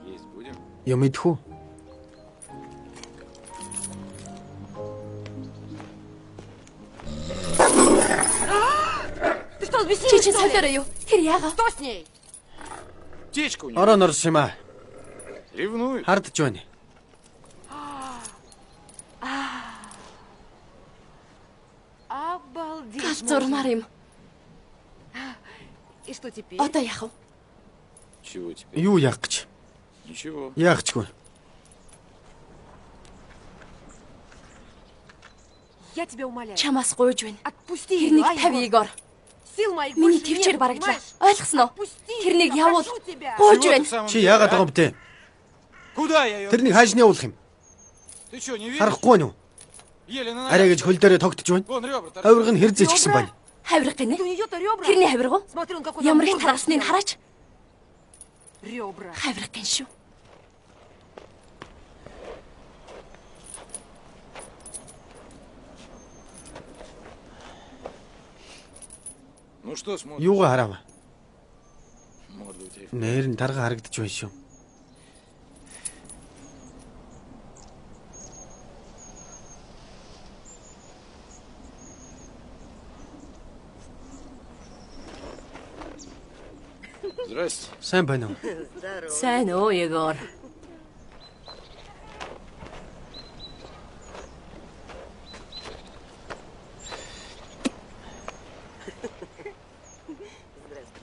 Есть будем? Юм идэх үү? Ты что, Чи взбесилась, чи что ли? солиороо юу? Тэр яага? Что с ней? Птичка у него. Ороо норс юм аа. Ревнует. Хардж байна. Обалдеть. Гал зурмаар юм. И что теперь? Одоо яах вэ? Чего теперь? Юу яах гэж? Ничего. Яахчгүй. Я тебя умоляю. Чамаас гуйж байна. Отпусти Тэрнийг ее, а, тавь Егор. Игор. Сил моих Миний больше төвчээр нет, барагдлаа. понимаешь? Ойлгосон уу? Отпусти Тэрнийг меня, явуул. прошу тебя. Гуйж Чего ты в байна. самом Чи деле, яагаад а? байгаа юм бэ? Куда я ее? Тэрнийг хааж нь явуулах юм? Ты что, не видишь? Харахгүй нь юу? Еле на Арай ногах. гэж хөл дээрээ тогтож байна. Вон ребра торчат. Хойрог нь хэр зэжгсэн байна. Хавирга гинэ. У нее-то ребра. Тэрний хавирга уу? Смотри, он какой Ямар их мужик таргасныг сделал. хараач. Ребра. Хавирга гин шүү. Ну что смотришь? Юугаа хараава? Морда у тебя. Нээр нь тарга харагдаж байна шүү. Здрасте. Сайн байна уу? Сайн уу, Егор?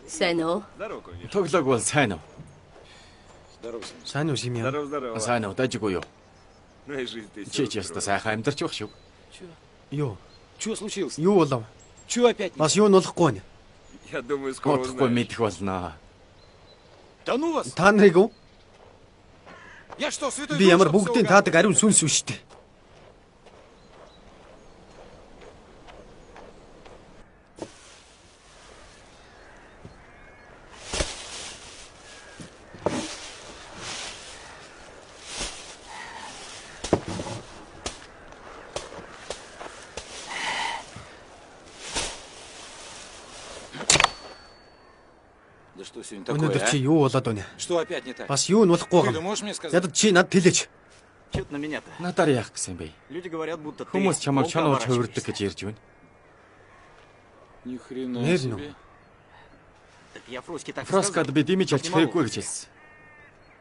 Сайн уу? Тоглоог бол сайн уу? Здорово, Семен. Сайн уу Симеон? Здорово. Сайн уу, дайжгүй юу? Ну и жизнь ты Чи яста сайхан амьдарч байх шүү. Юу? Чего случилось? Юу болов? Чего опять? Бас юу нь болохгүй нь. Я думаю, скоро Бодохгүй узнаешь. мэдэх болно. Да ну вас! Та нарыг уу? Я что, святой Би дух, ямар чтоб всё бүгдийн угадал? таадаг ариун сүнс үү штэ. Да что сегодня Өнөөдөр чи такое, юу болоод байна? Что опять не так? Бас юу нь болохгүй Ты юм. можешь мне сказать? Ядад чи над тэлээч. Чё-то на меня-то. Надаар яах гэсэн бэ? Люди говорят, будто ты... Хүмүүс чамайг волка шоноолж хувирдаг оборачиваешься. гэж ярьж байна. Ни хрена Нервно. себе. Так я Фроське так и Фроскад сказал. би димиж авч хэрэггүй гэж хэлсэн.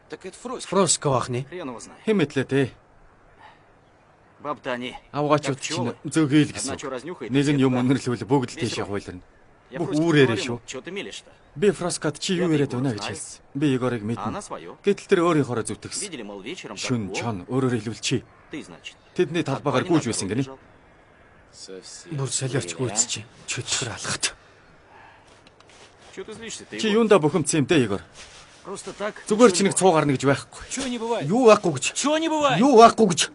Так это Фроська. Фроско бахны. Хрен его знает. Хэн мэдлээ те? Баб-то они. Авгаачууд чинь зөөгөөл гэсэн. Одна что разнюхает. Нэг все нь юм туда. өнөрлөвөл бүгд л тийшээ хуйларна. Я бүх Фроське үүрээрээ говорю, шүү. ну, чё ты мелешь-то? Би Фроскад чи юу яриад байна гэж хэлсэн. Би Егорыг А она мэднэ. свое. Гэтэл тэр өөрийнхоороо зүтгэсэн. Видели, мол, вечером Шүн так, чон өөрөөр хэлбэл чи. ты, значит. Тэдний талбайгаар Парень гүйж на байсан дороге гинэ. лежал. Совсем. Бүр солиорч дура, а? гүйцчих. Чөтгөр алхат. Чё ты злишься? Ты Чи его- юундаа бухимдсан юм те Егор? Просто так. Зүгээр ничего чи не нэг цуу гарна гэж байхгүй. Чего не бывает? Юу байхгүй гэж. Чего не бывает? Юу байхгүй гэж.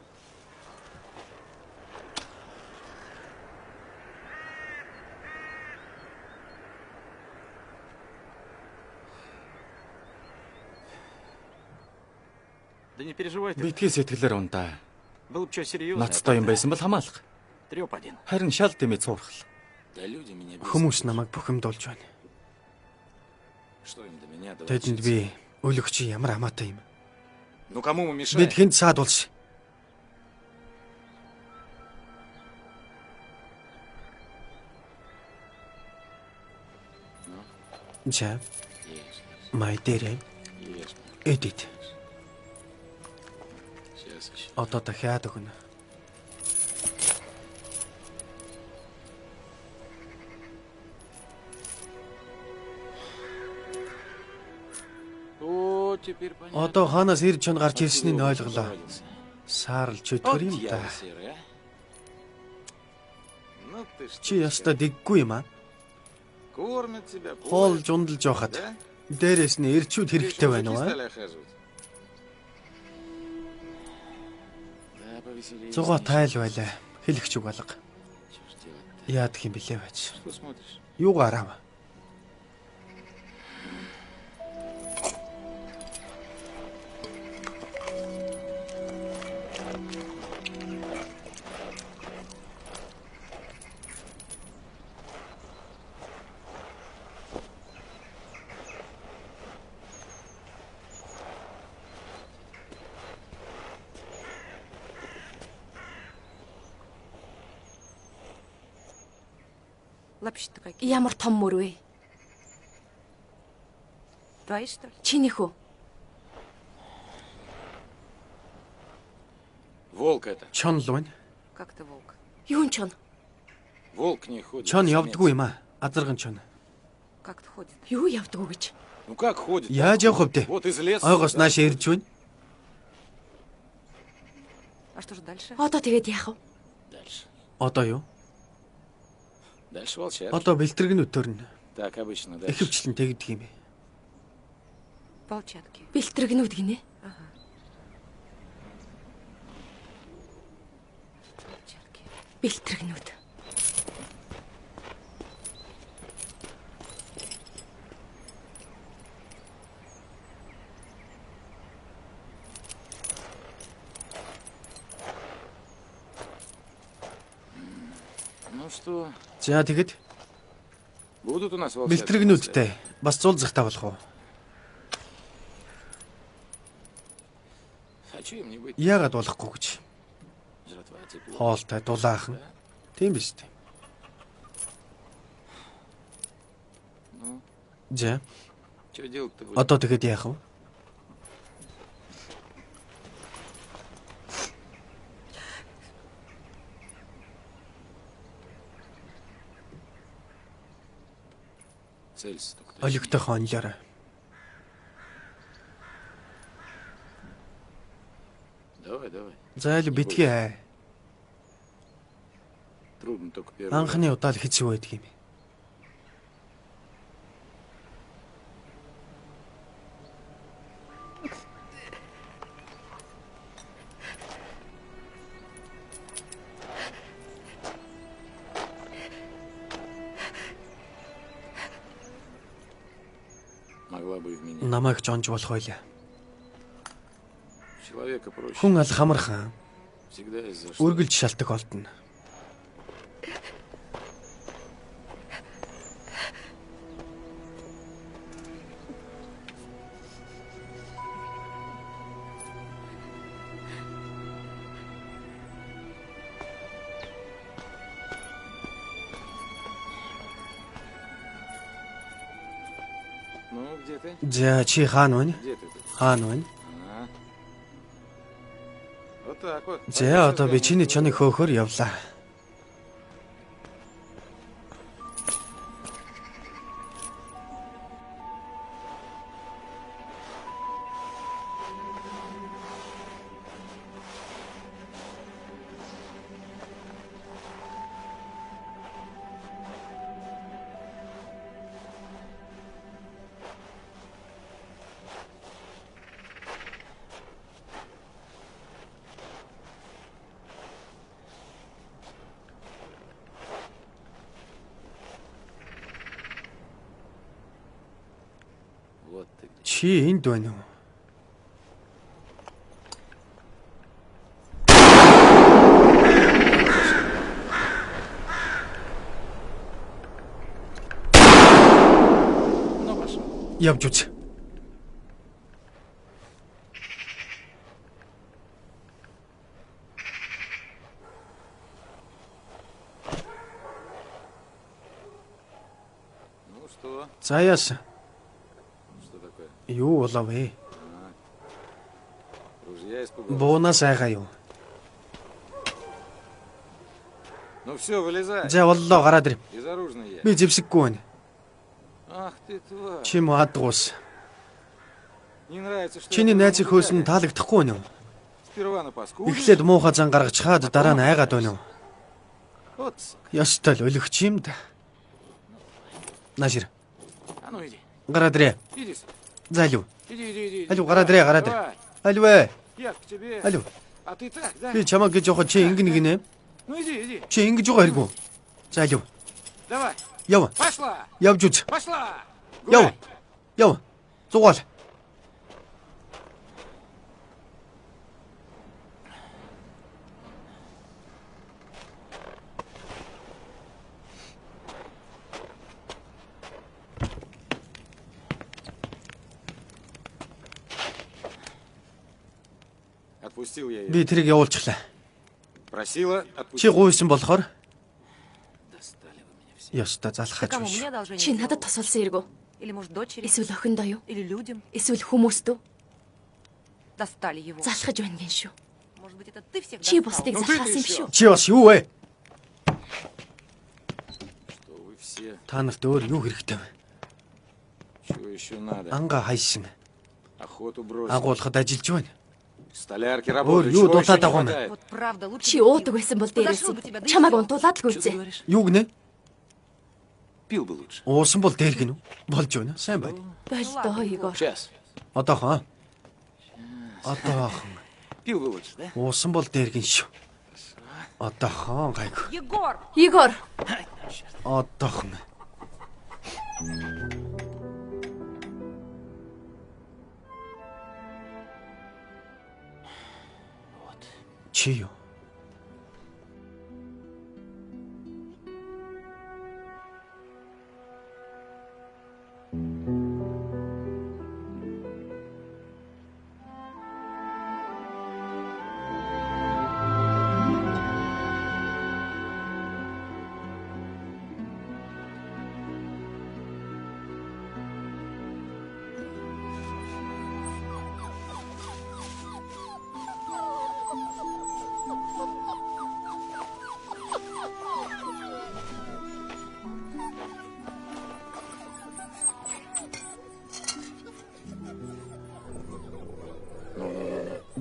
Да не переживай ты. Битгий сэтгэлээр ундаа. Было бы что серьезное. Ноцтой юм байсан бол хамаалах. Трёп один. Харин шал дэмий цуурхал. Да люди меня бесят. Хүмүүс намайг бухимдуулж байна. Что им до меня Тэдэнд доводить? би өлөх чи ямар хамаатай юм. Ну кому мы мешаем? Бид хэнд саадуулш. За, Ешь, май дээрээ ешь. эдит. Сейчас еще. Одоо дахиад өгнө. О, теперь понятно. Одоо хаанаас ирж чон гарч ирснийг нь Откуда ойлголоо. он родился? Саарл Вот чөтгөр юм да. дьявол серый, а? Ну ты что, Чи яста дэггүй юм аа. кормят тебя, Хоолж ундалж явахад да? дээрээс нь ирчүүд хэрэгтэй байна уу? Стали охаживать. Да, повеселее. Зугаа тайл байлаа. Хэлэгч үг алга. Чё ж делать-то? Яадах юм бэлээ байж. Что смотришь? Юугаар ав. Лапищи-то какие? Ямар том мөр вэ? Твои, что ли? Чинийх үү? Волк это. Чон л байна. Как ты волк? Юун чон? Волк к ней ходит. Чон самец. явдггүй юм аа. Азарган чон. Как ты ходит? Юу явдаг уу гэж? Ну как ходит? Яаж явах вэ? Вот из леса. Ойгоос да? нааш ирж байна. А что же дальше? Одоо тэгээд яах вэ? Дальше. Одоо юу? Дальше волчар. Одоо бэлтгэргэн өтөрнө. Так обычно дальше. Ихэвчлэн тэгдэг юм бэ. Волчатки. Бэлтрэгнүүд гинэ. Волчатки. Бэлтрэгнүүд. Ну что, За тэгэд будут у нас волчата? бэлтгэргнүүдтэй бас зул захтаа болох уу? Хочу им не быть. Яагаад болохгүй гэж. Жратва тепло. Хоолтой дулаахан. Тийм биз дээ. Ну, За что делать-то будем? одоо тэгэд яах вэ? Целься только. Олигтой хонлоор. Давай, давай. Зайл битгий. Трудно только первый. Анхны удаа л хэцүү байдаг юм. Могла бы и в меня. Намайг жонж болох байлаа. Человека проще. Хүн алх хамархан Всегда из-за что. үргэлж шалтак олдно. Ну, где ты? За чи хаана вэ? Где ты тут? Хаана вэ? А. Вот так вот. За одоо би чиний чоныг хөөхөр явлаа. Вот ты где. Чи энд байна уу? Ну, пошел. Явж үз. Ну что? За яасан. Что такое? Юу болов вэ? Ружья испугал. Буунаас айгаа юу? Ну все, вылезай. За боллоо гараад ир. Безоружный я. Би зэвсэггүй байна. Ах ты тварь. Чи маадгуус. Не нравится, что... Чиний я найзыг твоему хөөсөн дяде. таалагдахгүй байна уу? Сперва на паску. Эхлээд муухай зан гаргаж чаад дараа нь айгаад байна уу? Вот, сука. Ёстой л өлөгч юм да. Наашир. А ну иди. Гараад ирээ. Иди сюда. Залив. Иди. Алив гараад ирээ, гараад ир. Давай. Алив ээ. Я к тебе. Алив. А ты так, да? Би чамаа гэж явахад чи ингэн гинэ. Ну иди. Чи ингэж байгаа хэрэггүй. За алив. Давай. Яв. Пошла. Явж үз. Пошла. Яв. Гуляй. Яв. Зугаал. Отпустил я ее. Би тэрийг явуулчихлаа. Просила, Чи отпустил. гуйсан болохоор Достали вы меня все. ёстой Ты залхаж кому? биш. Мне одолжение Чи сделал? надад тусалсан эргүү? Или, может, дочери? Эсвэл охиндоо юу? Или людям? Эсвэл хүмүүст үү? Достали его. Залхаж байна гин шүү. Может быть, это ты всех Чи достал? бусдыг Ну ты залхаасан юм биш еще. үү? Чи бас юу вэ? Что вы все? Та нарт өөр юу хэрэгтэй вэ? Чего еще надо? Анга хайсан. Охоту бросил. Агуулхад ажиллаж байна. Столярки Өр, работают. юу Чего еще дутаад не байгаа юм бэ? хватает? Вот правда, лучше Чи бы уудаг пил. байсан бол Подошел дээрээс бы тебя, да и чамааг всё. унтуулаад л Что ты үзье. говоришь? Юу гинэ? Пил бы лучше. Уусан бол дээр гинэ. Болж байна. Сайн байна. Бол доо Егор. Сейчас. Одоохон. Одоохон. Пил бы лучше, да? Уусан бол дээр гин шүү. Одоохон гайг. Егор! Егор, Одоохон. Чи юу?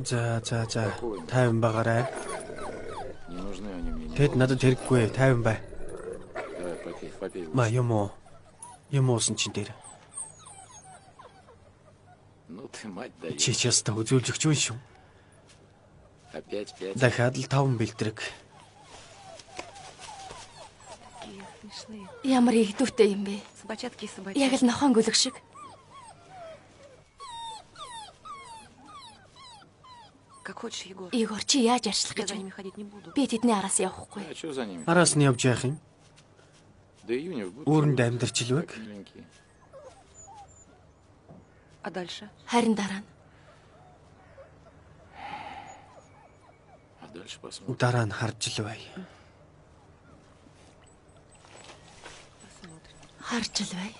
За 50 байгаарай. Не нужны они мне. Тэд надад хэрэггүй 50 бай. Давай, попей. Ма юм уусан чинь дээр. Ну ты мать даешь. Чи ч ястаа үзүүлж өгч байна шүү. Опять 5. Дахиад л 5 бэлтрэг. Смешные. Ямар игдүүртэй юм бэ? Собачатки и Яг собачатки. л нохон гөлөг шиг. Как хочешь, Егор. Игор чи яаж арчлах Я гэж за байна? ними ходить не буду. Би тэдний араас явахгүй. А что за ними? Араас нь явж яах юм? До июня в будут. Үүрэнд амьдарч илвэг. Миленькие. А дальше? Харин дараа нь А дальше посмотрим. Дараа нь харж л бай. Посмотрим. харж л бай.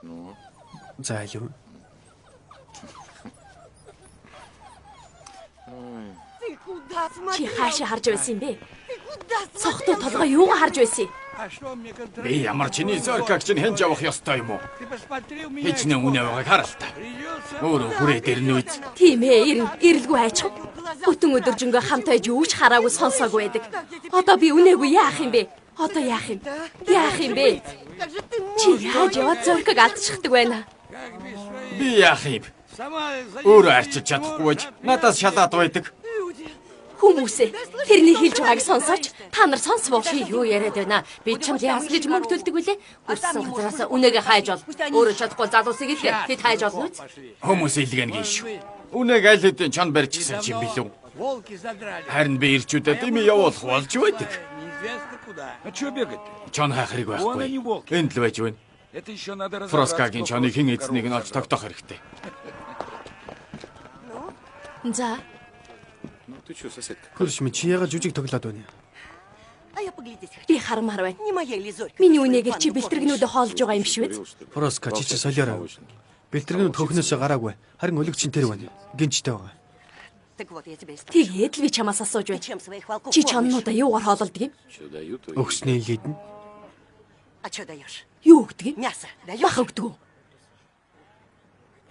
Ну, За илүү. Чи хаашаа харж байсан юм бэ? Цогтой толгой юугаа харж байсан юм? Би ямар чиний зоркаг чинь хэнж явах ёстой юм уу? Хичнээн үнэ байгааг хар л та. Өөрөө хүрээ дээр нь үз. Тийм ээ, ирэлгүй айчих. Бүтэн өдөржингөө хамт байж юу ч хараагүй сонсоогүй байдаг. Одоо би үнээгүй яах юм бэ? Одоо яах юм? Яах юм бэ? Чи яаж яваад зорког алдчихдаг байна? Би яах юм? Өөрөө арчилж чадахгүй байж надаас шалаад байдаг. Хүмүүсээ тэрний хэлж байгааг сонсооч та нар сонсвол чи юу яриад байна? Би чамд яаслаж мөнгө төлдөг үлээ. Үссэн газараас үнэгээ хайж бол. Өөрөө чадахгүй залуусыг л тэд хайж олно үз. Хүмүүс илгэн гээш. Үнэг аль хэдийн чон барьж гисэн чи билүү. Харин би ирчүүдэд ими явуулах болж байдаг. А что бегать? Чон хайх хэрэг Вон они, байхгүй. волки. Энд л байж байна. Это еще надо разобраться. Фроскагийн чоныг хэн эзнийг нь олж тогтоох хэрэгтэй. За, ну ты что, соседка? Хөрш минь чи яга жүжиг тоглоод байна. би харамаар байна. Миний үнэгээр чи бэлтрэгнүүдээ хоолж байгаа юм биш үү? Фроска чи солиороо. Бэлтрэгнүүд хөхнөөсөө гараагүй. Харин өлөг чин тэр байна. Гинжтэй байгаа. Тэгээд л би чамаас асууж байна. Чи чоннуудаа юугаар хоололдог юм? Что дают? то и Өгснээ лидэн. Юу өгдөг юм? Бах өгдөг үү?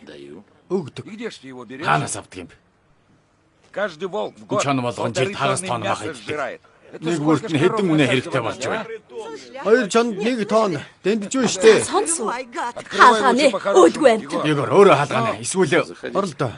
даю. Өгдөг. И где ж ты его берешь? Хаанаас авдаг юм бэ? Каждый волк в год Чон болгон жилд 1,5 хагас тонны тонн мяса бах иддэг. сжирает. Это Нэг сколько бүрт ж нь хэдэн коровы үнэ мяса хэрэгтэй стоит, болж а? байна. 2 чонд 1 тонн дэндж байна штэ. Сонс уу? Открывай Хаалгааны лучше по-хорошему, өөдгүй байна. Егор. Егор өөрөө хаалгаана. Эсвэл Орол доо.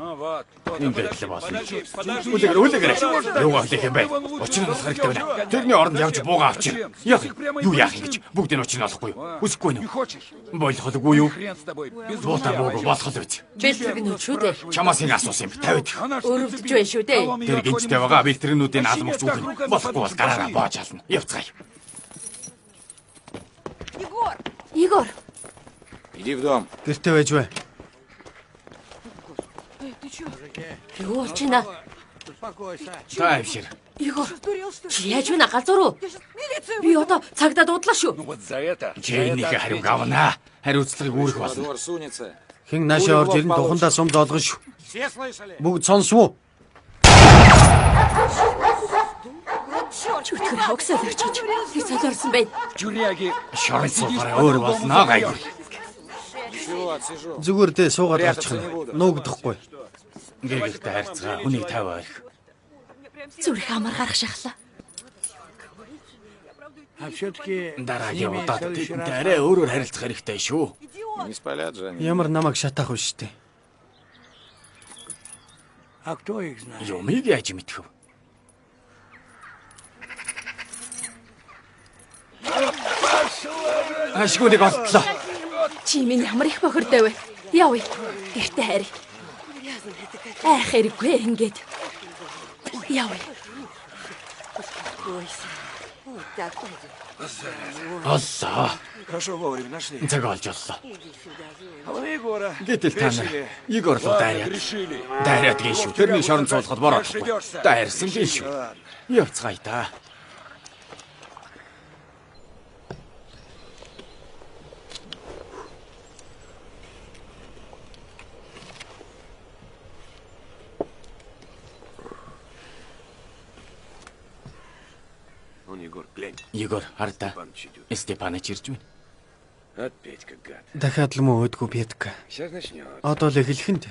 А, вот. ингээд л болно. Үлэгэр. Юугаа хэлэх юм бэ? Учир нь болох хэрэгтэй байна. Тэрний оронд явж буугаа авчир. Яах юм? Юу яах юм гэж бүгд нь учир нь олохгүй юу? Үсэхгүй Не нь. хочешь? Болохгүй юу? Хрен с тобой. Без Буута меня бууг болох л биз. Бэлтрэгнүүд шүү дээ. Чамаас энэ асуусан юм. Тавиад. Она ж Өрөвдөж зацепила. байна шүү дээ. Кого мы Тэр ее гинжтэй отходим байгаа сюда? бэлтрэнүүдийн алмагч үг нь болохгүй бол гараараа боож ална. Явцгаая. Егор, Иди в дом. Гэртээ байж бай. юу ч нэ? Тайвшир. Егор, чи яаж вэ галзуу руу? Би одоо цагдаа дуудлаа шүү. Ну вот за это. Чи энийхээ хариуг авнаа. Хариуцлагыг үүрэх болно. Разговор сунется. Хэн наашаа орж ирэн тухандаа сум зоолгон шүү. Бүгд сонсвоо. Чүтгэр хогсоод очиж. Би солиорсон байна. Тюряги. Шорон суугаараа өөр болно гайгүй. Ничего, отсижу. Зүгээр дээ суугаад орчих нь. Нуугдахгүй. Гэргэртэй харьцгаа хүнийг тавиа их. Зүрх амар гарах шахлаа. А все-таки Дараагийн удаад тэдэнтэй арай өөрөөр харилцах хэрэгтэй шүү. Не спалят же они. Ямар намайг шатаах вэ штэ. а кто их знает? Юмыг яаж мэдэх вэ? Ашгүйг олтлоо. Чи минь ямар их бохирдой вэ? Явъя. Гэртээ хайр. Айх хэрэггүй ингээд. Явъя. Оллоо. Хорошо, вовремя нашли. Цаг олж оллоо. А вы Егора. Гэтэл та нар Егор руу дайраад. Решили. Дайраад гээ шүү. Тэрний шорон цуулахад бороохгүй. Дайрсан гээ шүү. Явцгаая та. Он, Егор, глянь. Егор, хараа. Паныч идет. Степаныч ирж байна. Опять как гад. Дахиад л мөн өөдгөө бядг. Сейчас начнет. Одоо л эхлэх нь.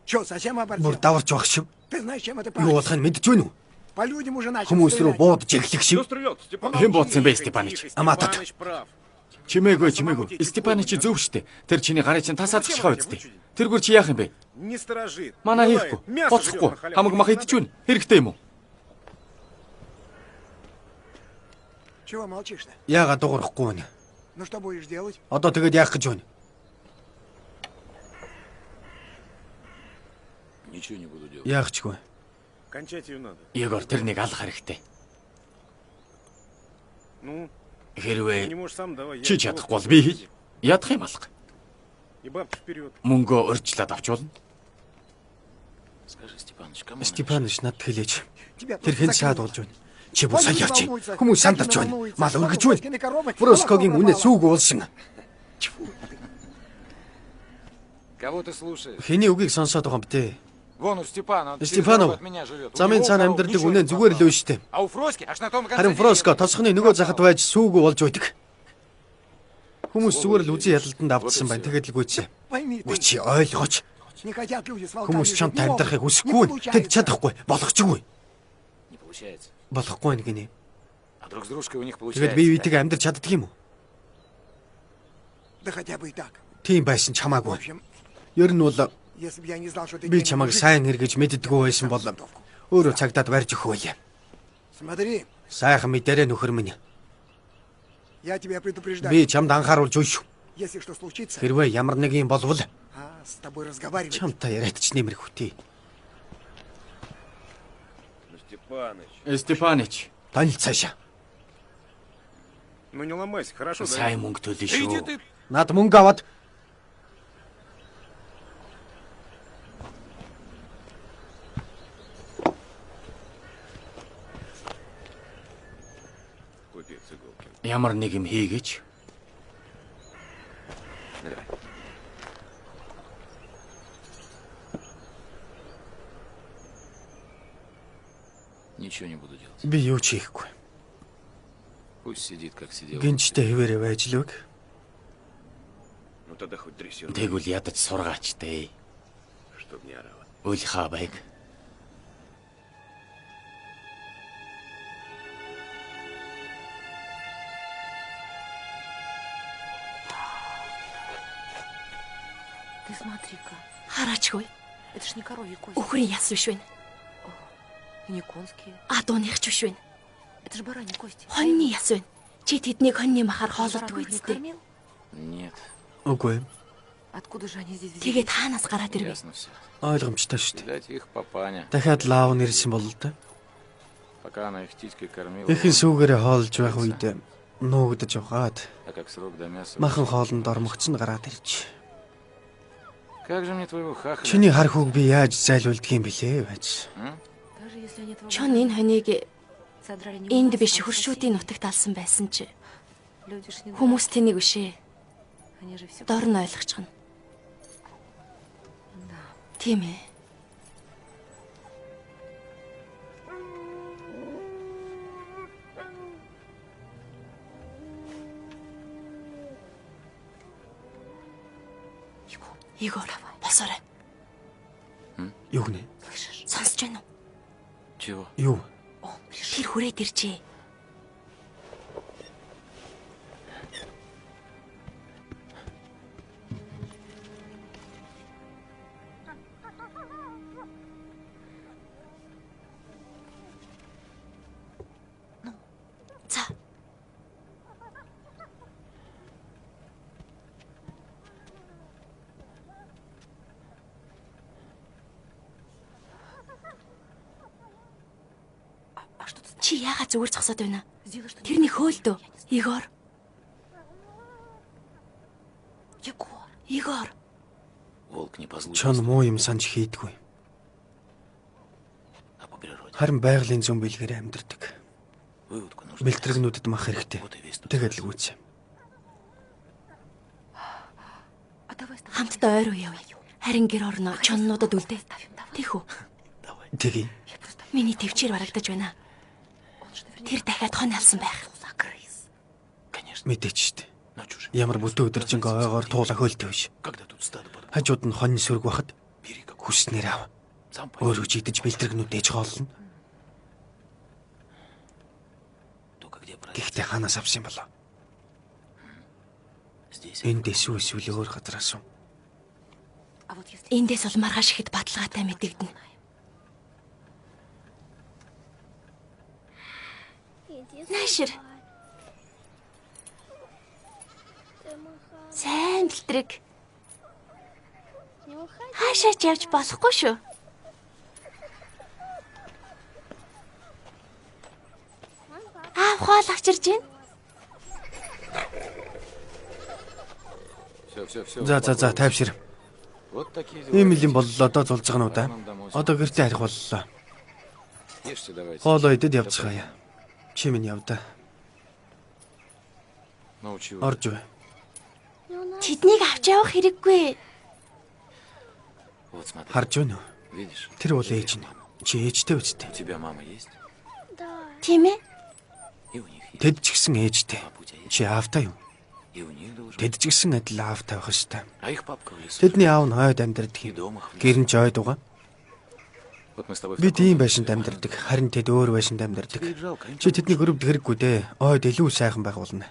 Что, совсем оборзел? Бүр даварч байх шиг. Ты знаешь, чем это Юу пахнет? болох нь мэдж байна уу? По людям уже начали Хүмүүс рүү стрелять. буудаж эхлэх шиг. стрелял? Степан Хэн бодсон бэ, Степаныч? Амаатад. прав. Чимээгүй. Степаныч зөв штэ. Тэр чиний гарыг чинь тасаадчихгаа үстэ. Тэргүүр чи яах юм бэ? Не сторожит. Манай хийхгүй. Боцохгүй. Хамаг мах идчихвэн. Хэрэгтэй юм уу? Чего молчишь-то? Яагаад дуурахгүй байна? Ну что будешь делать? Одоо тэгээд яах гэж байна? Ничего не буду делать. Яах чгүй. Кончать ее надо. Егор, тэрнийг алах хэрэгтэй. Ну, не Хэрвээ можешь сам, давай. чи чадахгүй бол би хий. Ядах юм алга. И бабки вперед. Мөнгөө урьдчилаад авч болно. Скажи, Степаныч, кому она Степаныч над хэлээж. Тебя Тэр хэн шаад болж байна? Чи бусаа Люди явчих. волнуются. Хүмүүс Как сандарч не байна. волнуются? Мал өргөж Сколько байна. коровы? Фроскогийн Молоко үнэ пропало. сүүг уулсан. Кого ты слушаешь? Хэний үгийг сонсоод байгаа юм бэ? Вон у Степана, он через Степанов, дорогу от меня живет. У Замын него цаана корова, амьдардаг ничего үнэ не зүгээр л пропало. үү штэ. А у Фроски аж на том конце Харин Фроско тосхны нөгөө захад байж сүүг болж байдаг. Хүмүүс зүгээр л үзэн ядалтанд автсан байна. Тэгээд л гүйцээ. Пойми ты, Үгүй чи ойлгооч. не хотят люди с волками Хүмүүс жить. чамд Не могут. амьдрахыг Не хүсэхгүй. Тэд получается. чадахгүй. Болгочгүй. Не получается. Болохгүй нэг нэ. А друг с дружкой у них Тэгээд получается. бие биетэйгээ амьдарч чаддаг юм уу? Да хотя бы и так. Тийм байсан ч В хамаагүй. общем, Ер нь бол если бы я не знал, что ты би гений чамайг мужик, сайн хэрэгж мэддэггүй байсан бол өөрөө цагдаад барьж өгөх байлаа. смотри, Сайхан мэдэрэ нөхөр минь. я тебя предупреждаю. Би чамд анхааруулж өгш. Если что случится, Хэрвээ ямар нэг юм болвол с тобой разговаривать. чамтай яриад ч нэмэр хөтий. Ну, Степаныч. Степаныч, Танил цаашаа. Ну не ломайся, хорошо, да? сайн мөнгө төлнө Да иди шүү. ты. Наад мөнгө аваад Купец иголки. Ямар нэг юм хийгээч. Давай. Ничего не буду делать. би юу ч хийхгүй. Пусть сидит, как сидел. Гинжтэй хэвээрээ байж л үг. Ну тогда хоть дрессер, Тэгвэл ядаж сургаач дээ. чтоб не орала. Үл хабайг. Ты смотри-ка, Хараачгүй. это ж не коровьи кости. Үхрийн яс биш байна. И не конские. Адууных ч биш байна. Это ж бараньи кости. Хоньны яс байна. Чи тэднийг хоньны махаар хоолордог Баранов не үсттэй. кормил? Нет, Үгүй. Откуда же они здесь Тэгээд взялись? хаанаас гараад ирвэ? ясно все. Ойлгомжтой шүү дээ. Видать, их папаня. Дахиад лаав нэрсэн бол л да. Пока она их птичкой кормила, Эхэн сүүгээрээ хоолж байх үед нуугдаж угаад а как срок до мяса... махан хоолнд ормогцсон гараад ирж. Как же мне твоего хахаля? Чиний хар хүүг би яаж зайлуулдаг юм бэлээ байж. Даже если они этого Чон энэ хоньыг содрали не энд у нас, биш а у хөршүүдийн соседей. нутагт алсан байсан чи Люди ж не хүмүүс тэнийг бишээ. дурак. Они же все... Дор нь ойлгочихно. Да. Тийм ээ. Егор, босоорой. Юу гэнэ? Слышишь? Сонсож байна уу? Чего? Юу? Тэр хүрээд иржээ. За. А что ты знаешь? Чи яагаад зүгээр зогсоод байна? Сделай что-нибудь. Тэрний хөөлдөө. Егор, Егор. Егор. Волк не Чон послушался. муу юм санаж хийдгүй. А Харин байгалийн зүүн бэлгээр амьдардаг. Бэлтрэгнүүдэд мах хэрэгтэй. Тэгээд л үүс. Хамтдаа ойр уу явъя. Харин гэр орно чоннуудад үлдээ. Тийх үү? Тэгье. Миний төвчээр барагдаж байна. Тэр дахиад хон алсан байх. Мэдээч штэ. Ямар бүдүү өдөржингөө ойгоор туулаа хөөлтэй биш. Хажууд нь хонь сүрг бахад хүснээр ав. Өөрөө ч идэж бэлтрэгнүүд ээж хоолно. Гэхдээ ханаас авсан юм болоо? Эндээс үү эсвэл өөр газраас уу? Эндээс бол маргааш ихэд баталгаатай мэдэгдэнэ. Наашир. Сайн бэлтрэг. Хаашаач явж болохгүй шүү. Хоол авчирж байна. За тайвшир. Ийм юм боллоо одоо зулцгнуу да. Одоо гэртээ харих боллоо. Хоолоо идээд явцгаая. Чи минь явда. Орж вэ. Тэднийг авч явах хэрэггүй. Харж байна уу? Тэр бол ээж нь. Чи ээжтэй үстэй. Тийм ээ. Тэд ч гэсэн ээжтэй. Чи аавтай юу? Тэд ч гэсэн адил аавтай байх ёстой. Тэдний аав нь хойд амьдардаг юм. Гэр нь ч ойд угаа. Бид ийм байшинд амьдардаг. Харин тэд өөр байшинд амьдардаг. Чи тэднийг өрөвд хэрэггүй дээ. Ойд илүү сайхан байх болно.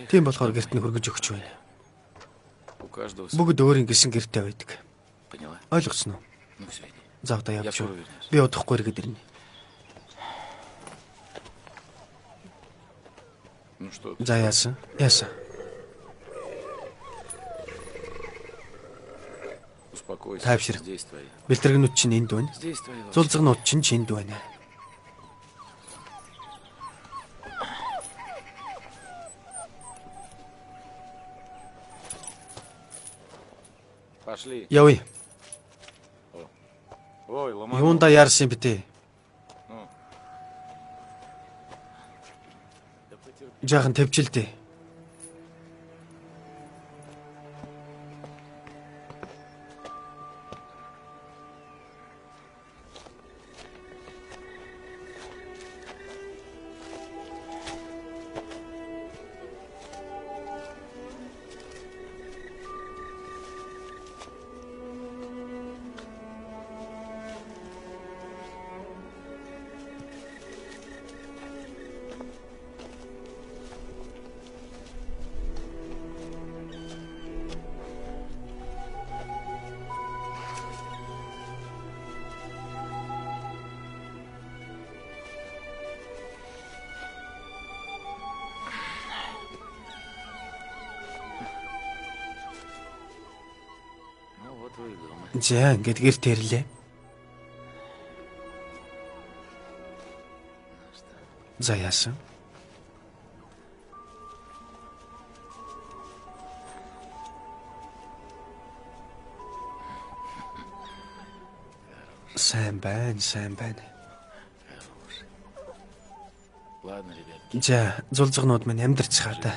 Тийм болохоор гэрт нь хөргөж өгч байна. Бүгд өөрийн гисэн гэртээ байдаг. Ойлгосон уу? За одоо явж. Би удахгүй ирэхэд ирнэ. За яасан? Тайвшир. Бэлтрэгнүүд чинь энд байна. Зулцгнууд чинь энд байна. Явъя. Юунда яарсан битээ? Жаахан төвчлээ. За ингээд гэрт ирлээ. За яасан? Сайн байна. За зулцгнууд минь амьдарцгаа да.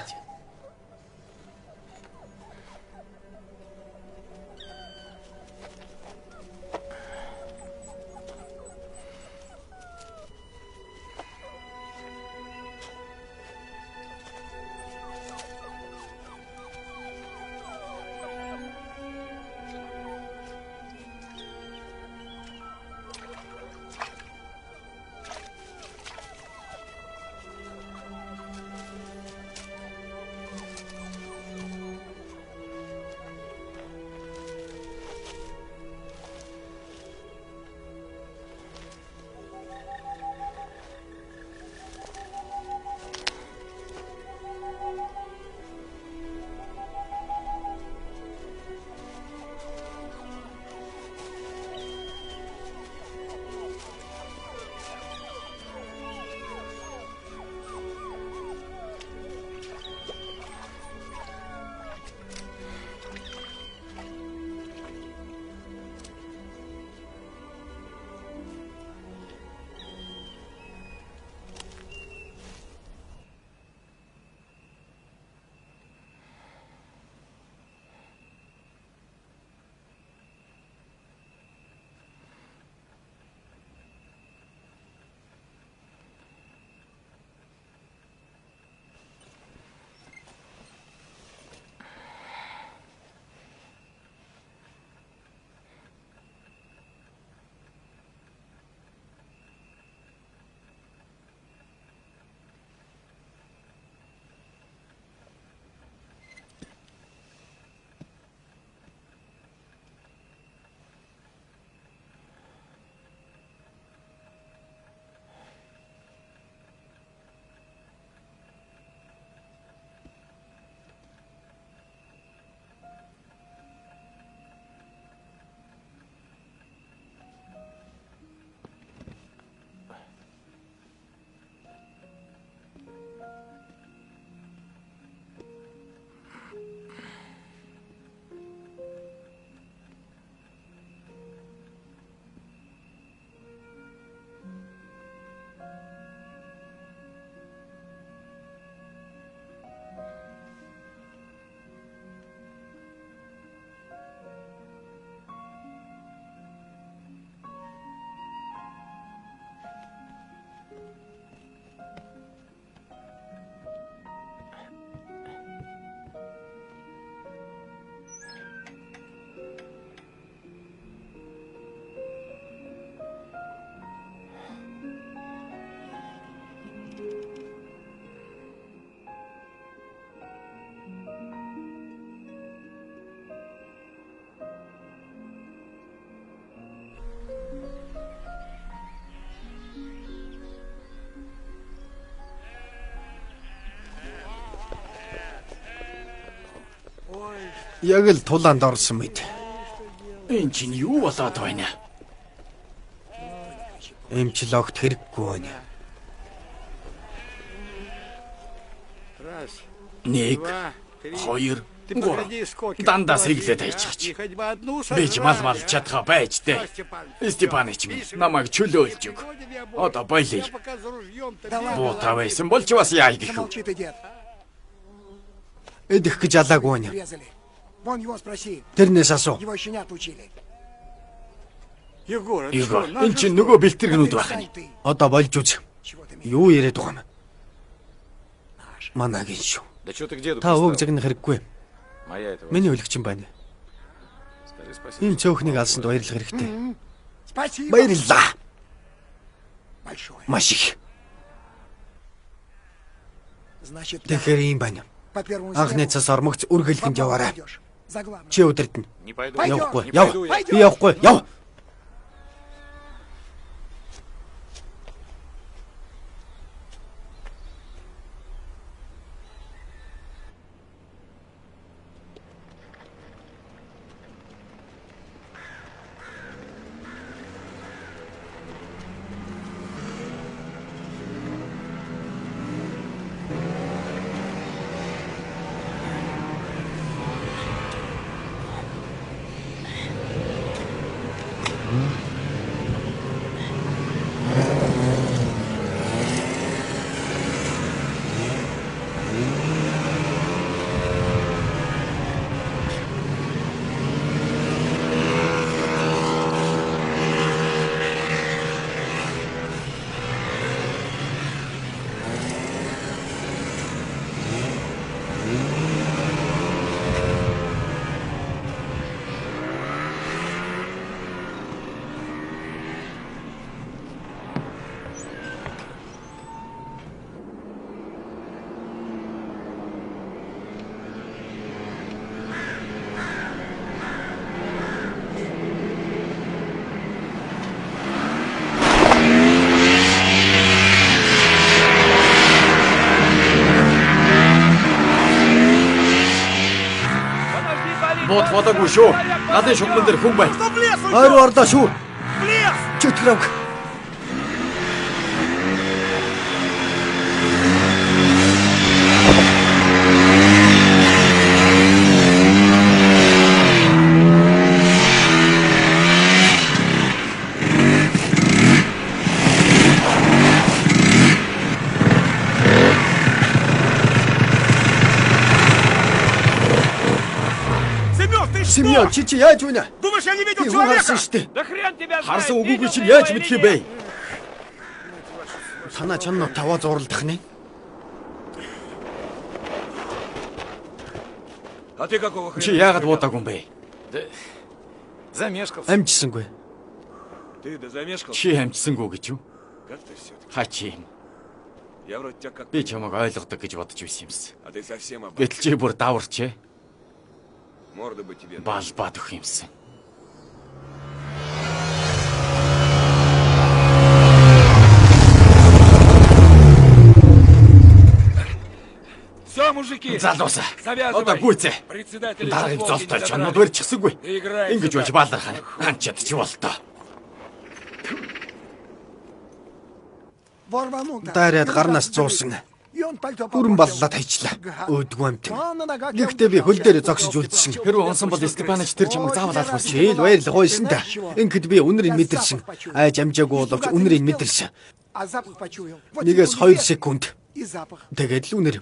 Яг л тулаанд орсон мэт. Энэ чинь юу болоод байна? Эмчил огт хэрэггүй байна. Раз, 1 два, три. 2 Ты 3 погоди, сколько. Дандаа сэглээд айчихч. Хоть бы одну Би ч мал мал чадхаа байж дээ. Степаныч минь намайг чөлөөлж өг. Одоо баялаа. Я пока за ружьем. Буута байсан бол ч бас яа гэх юм. Молчи ты, дед. Эдэх гэж алаагүй байна. Резали. Вон его спроси. Тэрнээс асуу. Его щенят учили. Егор, Игор, энэ чинь нөгөө бэлтэргнүүд байх нь. Ты. Одоо болж үз. Чего ты меня? Юу яриад байгаа юм? Манагийн шүү. Да что ты к деду Та ууг пристал? загнах хэрэггүй. Моя это Миний өлөгчин байна. Скажи спасибо. Энэ цөөхнийг алсанд баярлах хэрэгтэй. Спасибо. Баярлалаа. Большое. Маш их. Значит, Тэгэхээр ийм байна. по первому Анхны свету цас ормогц үргэлжлэнд яваарай. пойдешь. За главное. Чи өдөртнө. Не пойду. Пойдём. Явахгүй. Не Яв. пойду я. Би явахгүй. Яв. Бод бодоогүй шүү. Гадны шугамн дээр хүн байна. Ойроо орлоо шүү. Чөтгөрөв. Семён, чи яаж байна? Думаешь, я не видел Би хүн харсан шүү дээ. Да хрен тебя знает. Харсан үгүйгүй Видел чинь ты его яаж или мэдэх юм нет? бэ? Танаа чанаа таваа зурлах нь. А ты какого хрена? Чи яагаад буудаагүй юм бэ? Да замешкался. Амжсангүй. Ты да замешкался. Чи амжсангүй гэж юу? Как ты все-таки? Хачи юм. Я вроде тебя как... Би чамайг ойлгодог гэж бодож байсан юмс. А ты совсем об... Гэтэл чи бүр даварч Морда бы тебе... балбаад өгөх юмсан. Все, мужики! Залуусаа. Завязывай. Одоо гүйцээ. Председатель Дараагийн число золтой не чанууд забрали. барьчихсангүй. Играй. Ингэж болж бааларх нь анчад ч болтоо. Ворванул. Дайраад гарнаас зуусан. Бүрэн баллаад хайчлаа. Өөдгөө амт. Гэхдээ би хөл дээр зогсож үлдсэн. Хэрвээ онсон бол Степаныч тэр чамайг заавал алах байсан. Чийл баярлах байсан та. Ингээд би үнэрийг мэдэрсэн. Айж амжаагүй боловч үнэрийг мэдэрсэн. А запах почуял. Вот Нэгээс 2 секунд. и запах. Тэгээд л үнэр.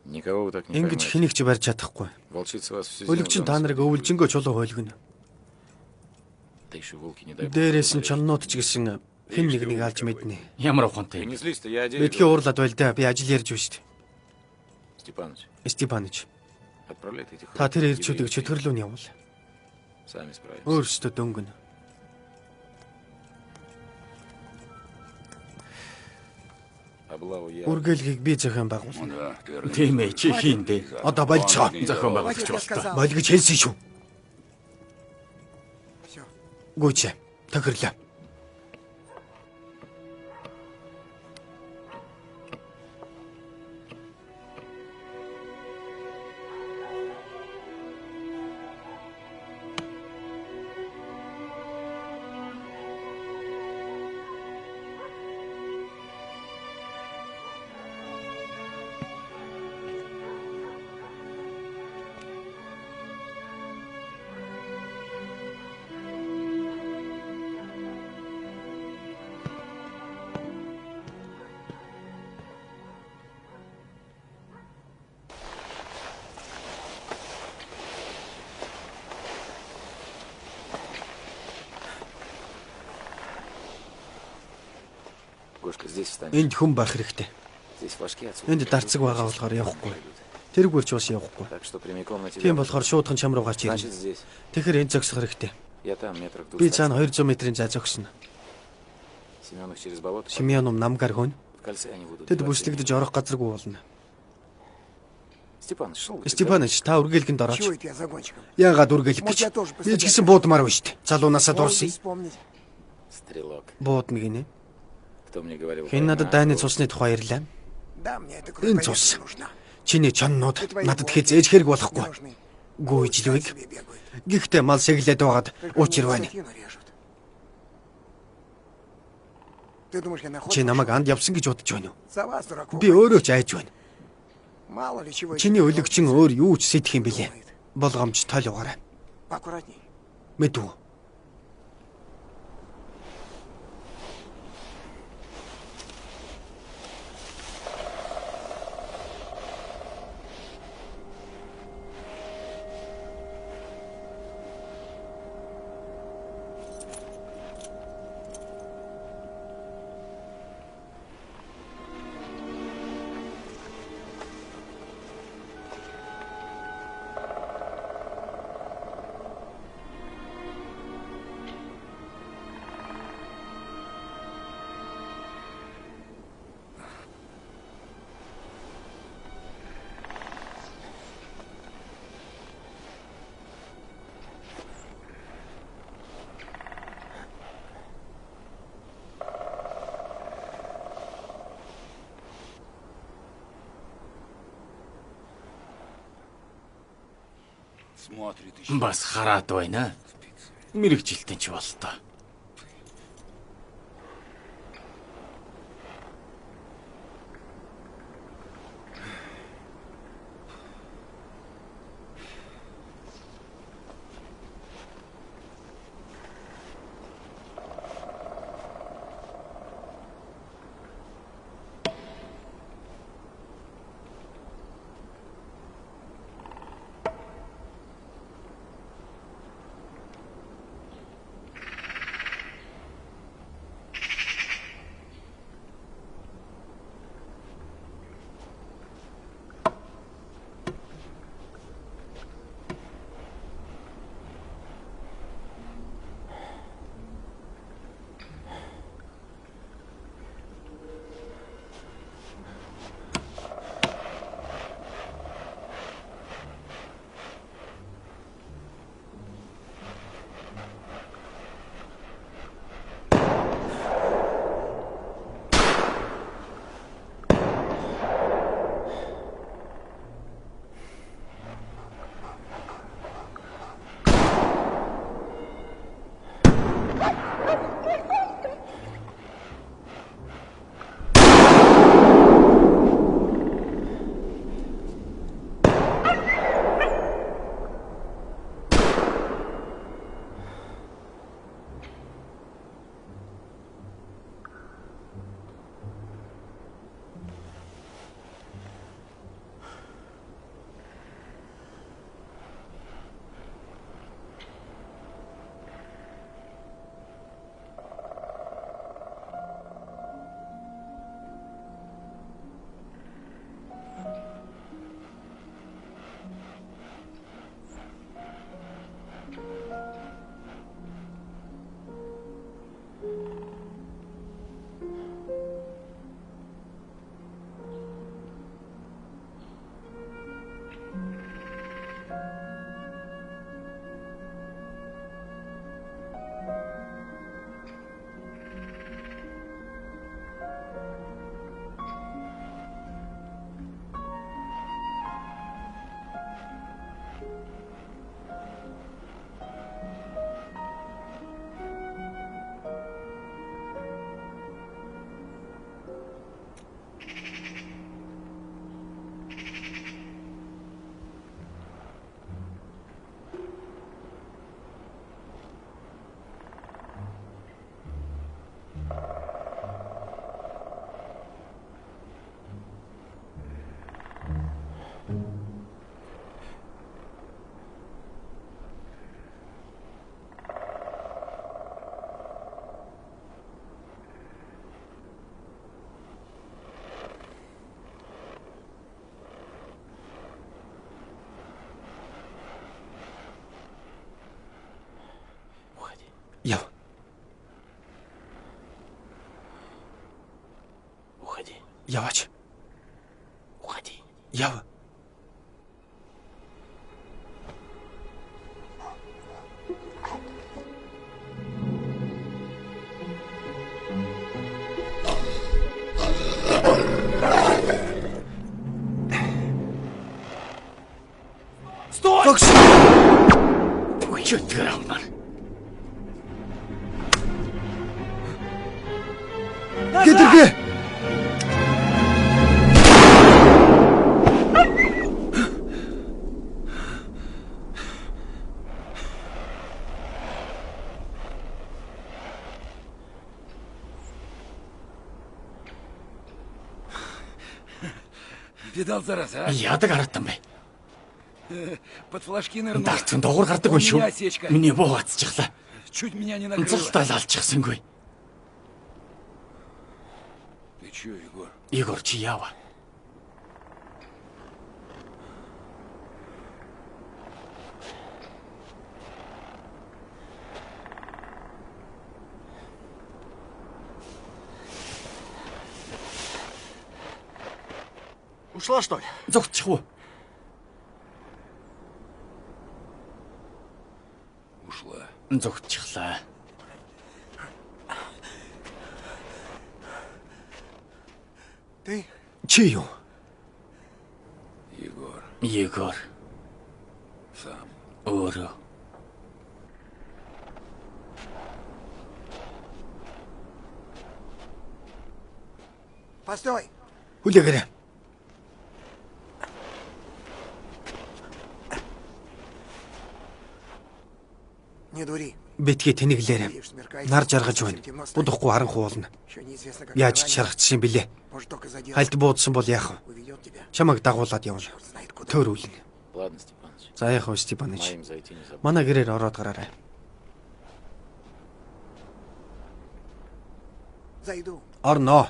Никого вы так не Ингэж поймаете. хэнийг ч барьж чадахгүй. Волчица вас всю Өлөгчин та нарыг өвөлжөнгөө чулуу хойлгоно. Да еще волки не дай бог. Дээрээс нь чоннууд ч гэсэн хэн нэгнийг алж мэднэ. Ямар Ты ухаантай. не злись-то, я один. Мэдхий уурлаад байл да. Би ажил ярьж байна шүү дээ. Степаныч, Степаныч, отправляй этих... та тэр евреев ирчүүдийг в чөтгөрлөө нь явуул. Сами справимся. Өөрсдөө дөнгөнө. Облаву я... Үргэлгийг би зохион байгуулна. Тийм ээ, чи хийн дээ. Одоо болж байгаа. Зохион байгуулагч болтоо. Болгож хэлсэн шүү. Гүйч. Тохирлоо. Гошка, здесь встань. Энд хүн байх хэрэгтэй. Здесь флажки отсюда. Энд дарцаг байгаа болохоор явахгүй. Тэргүүр ч бас явахгүй. Так что прямиком на тебя. Тийм болохоор шуудхан чам руу гарч Значит, ирнэ. здесь. Тэгэхээр энд зогсох хэрэгтэй. Я там метрах Би 200. цаана 200 метрийн зай зогсно. Семенов через болото. Семёном намгаар хөнь. В кольце они будут. Тэд драться. бүслэгдэж орох газаргүй болно. Степан, шел бы ты, Степаныч та үргэлгэнд орооч. Чего это я загонщиком? Яагаад үргэлэх Может, я гэж? тоже Би ч гэсэн буудмаар байна шүү дээ. Залуунаасаа Можно дурсан. вспомнить. да? Стрелок. Буудна гинэ. Кто мне говорил? Хэн надад дайны цусны тухай ярьлаа. Да, мне эта Энэ крутая цус. не нужна. Чиний чоннууд И твои надад волки хязээж хэрэг не болохгүй. нужны. Гүйжлвэг. Себе бегают. Гэхдээ мал сэглээд байгаад Только учир мне байна. скотину режут. Ты думаешь, я на охоту Чи намайг пошел? анд явсан гэж бодож байна уу? За вас, дураков. Би өөрөө ч айж байна. Мало ли чего. Чиний еще өлөгчин делать. өөр юу ч сэдэх юм бэлээ. Болгоомж тол угаарай. Поаккуратней. Мэдв. Смотрит еще. Бас хараад байна. Мэргэжилтэн ч болтоо. Яваач. Уходи. Яв. Стой! Фокс. Өчигдөр авмаар. Гэдэргээ. Видал, зараза, а? Яадаг харагдсан бэ? Под флажки нырнул. Дарцсан доогуур гардаг хүн шүү. Миний буу гацчихлаа. Чуть меня не накрыло. Цалтаа лалчихсангүй. Ты чё, Егор? Игор чи яава? Ушла, что ли? Зогтчих уу? Ушла. Зогтчихлаа. Ты? Чи юу? Егор, Игор сам. өөрөө. Постой! Хүлээгээрэй. Не дури. Битгий тэнэглээрэй. Видишь, смеркается. Нар жаргаж Совсем байна. темно станет. Будахгүй харанхуй болно. Еще неизвестно, как Яаж ранее. шаргацсан бэлээ. Может, только задержит. Хальт буудсан бол яах вэ? Уведет тебя. Чамайг дагуулад явна. Черт знает куда. Төөрүүлнэ. Ладно, Степаныч. За яах вэ, Степаныч? Моим зайти не забудь. Манай гэрээр ороод гараарай. Зайду. Орноо.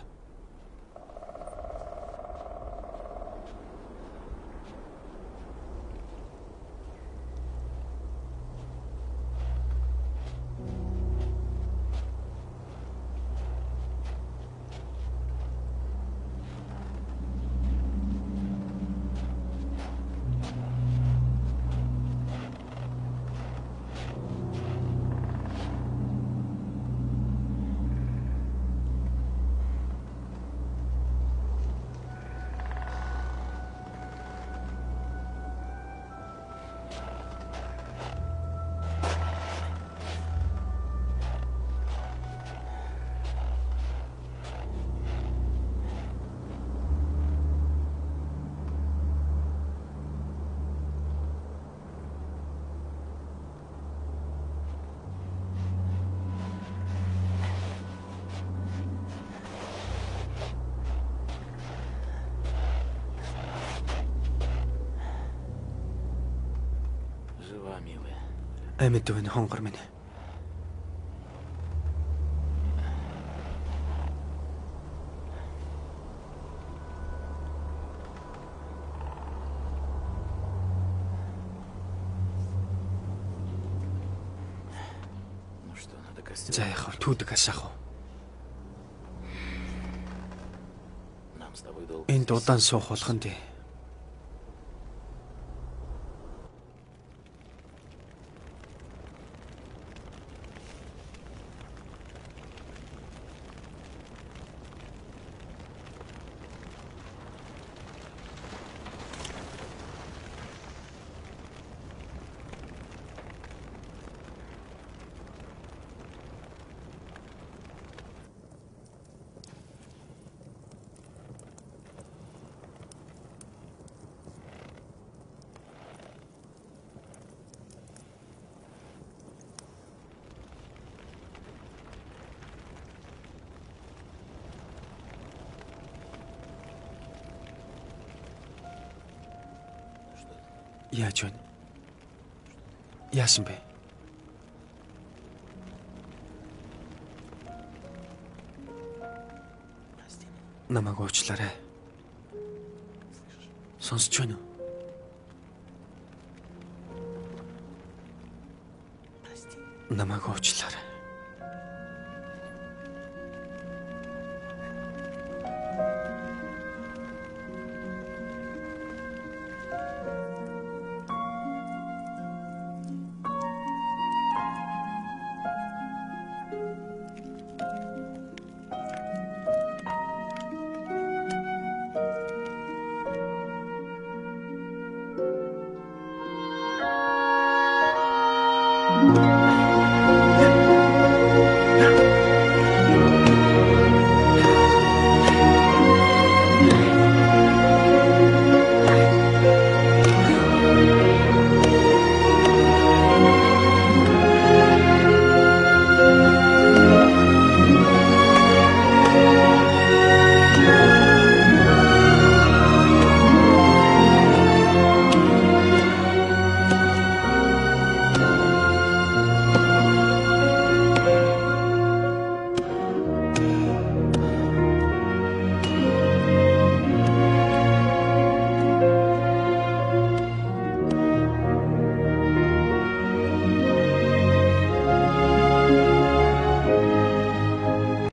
Жива, милая. Амьд байна хонгор минь. Ну что, надо костер. За яах вэ? Түүдэг асаах уу? Нам с тобой долго. Энд удаан суух болох нь дээ. Яаж вэ? Яасан бэ? Намайг уучлаарай. Сонсч байна уу? Намайг уучлаарай.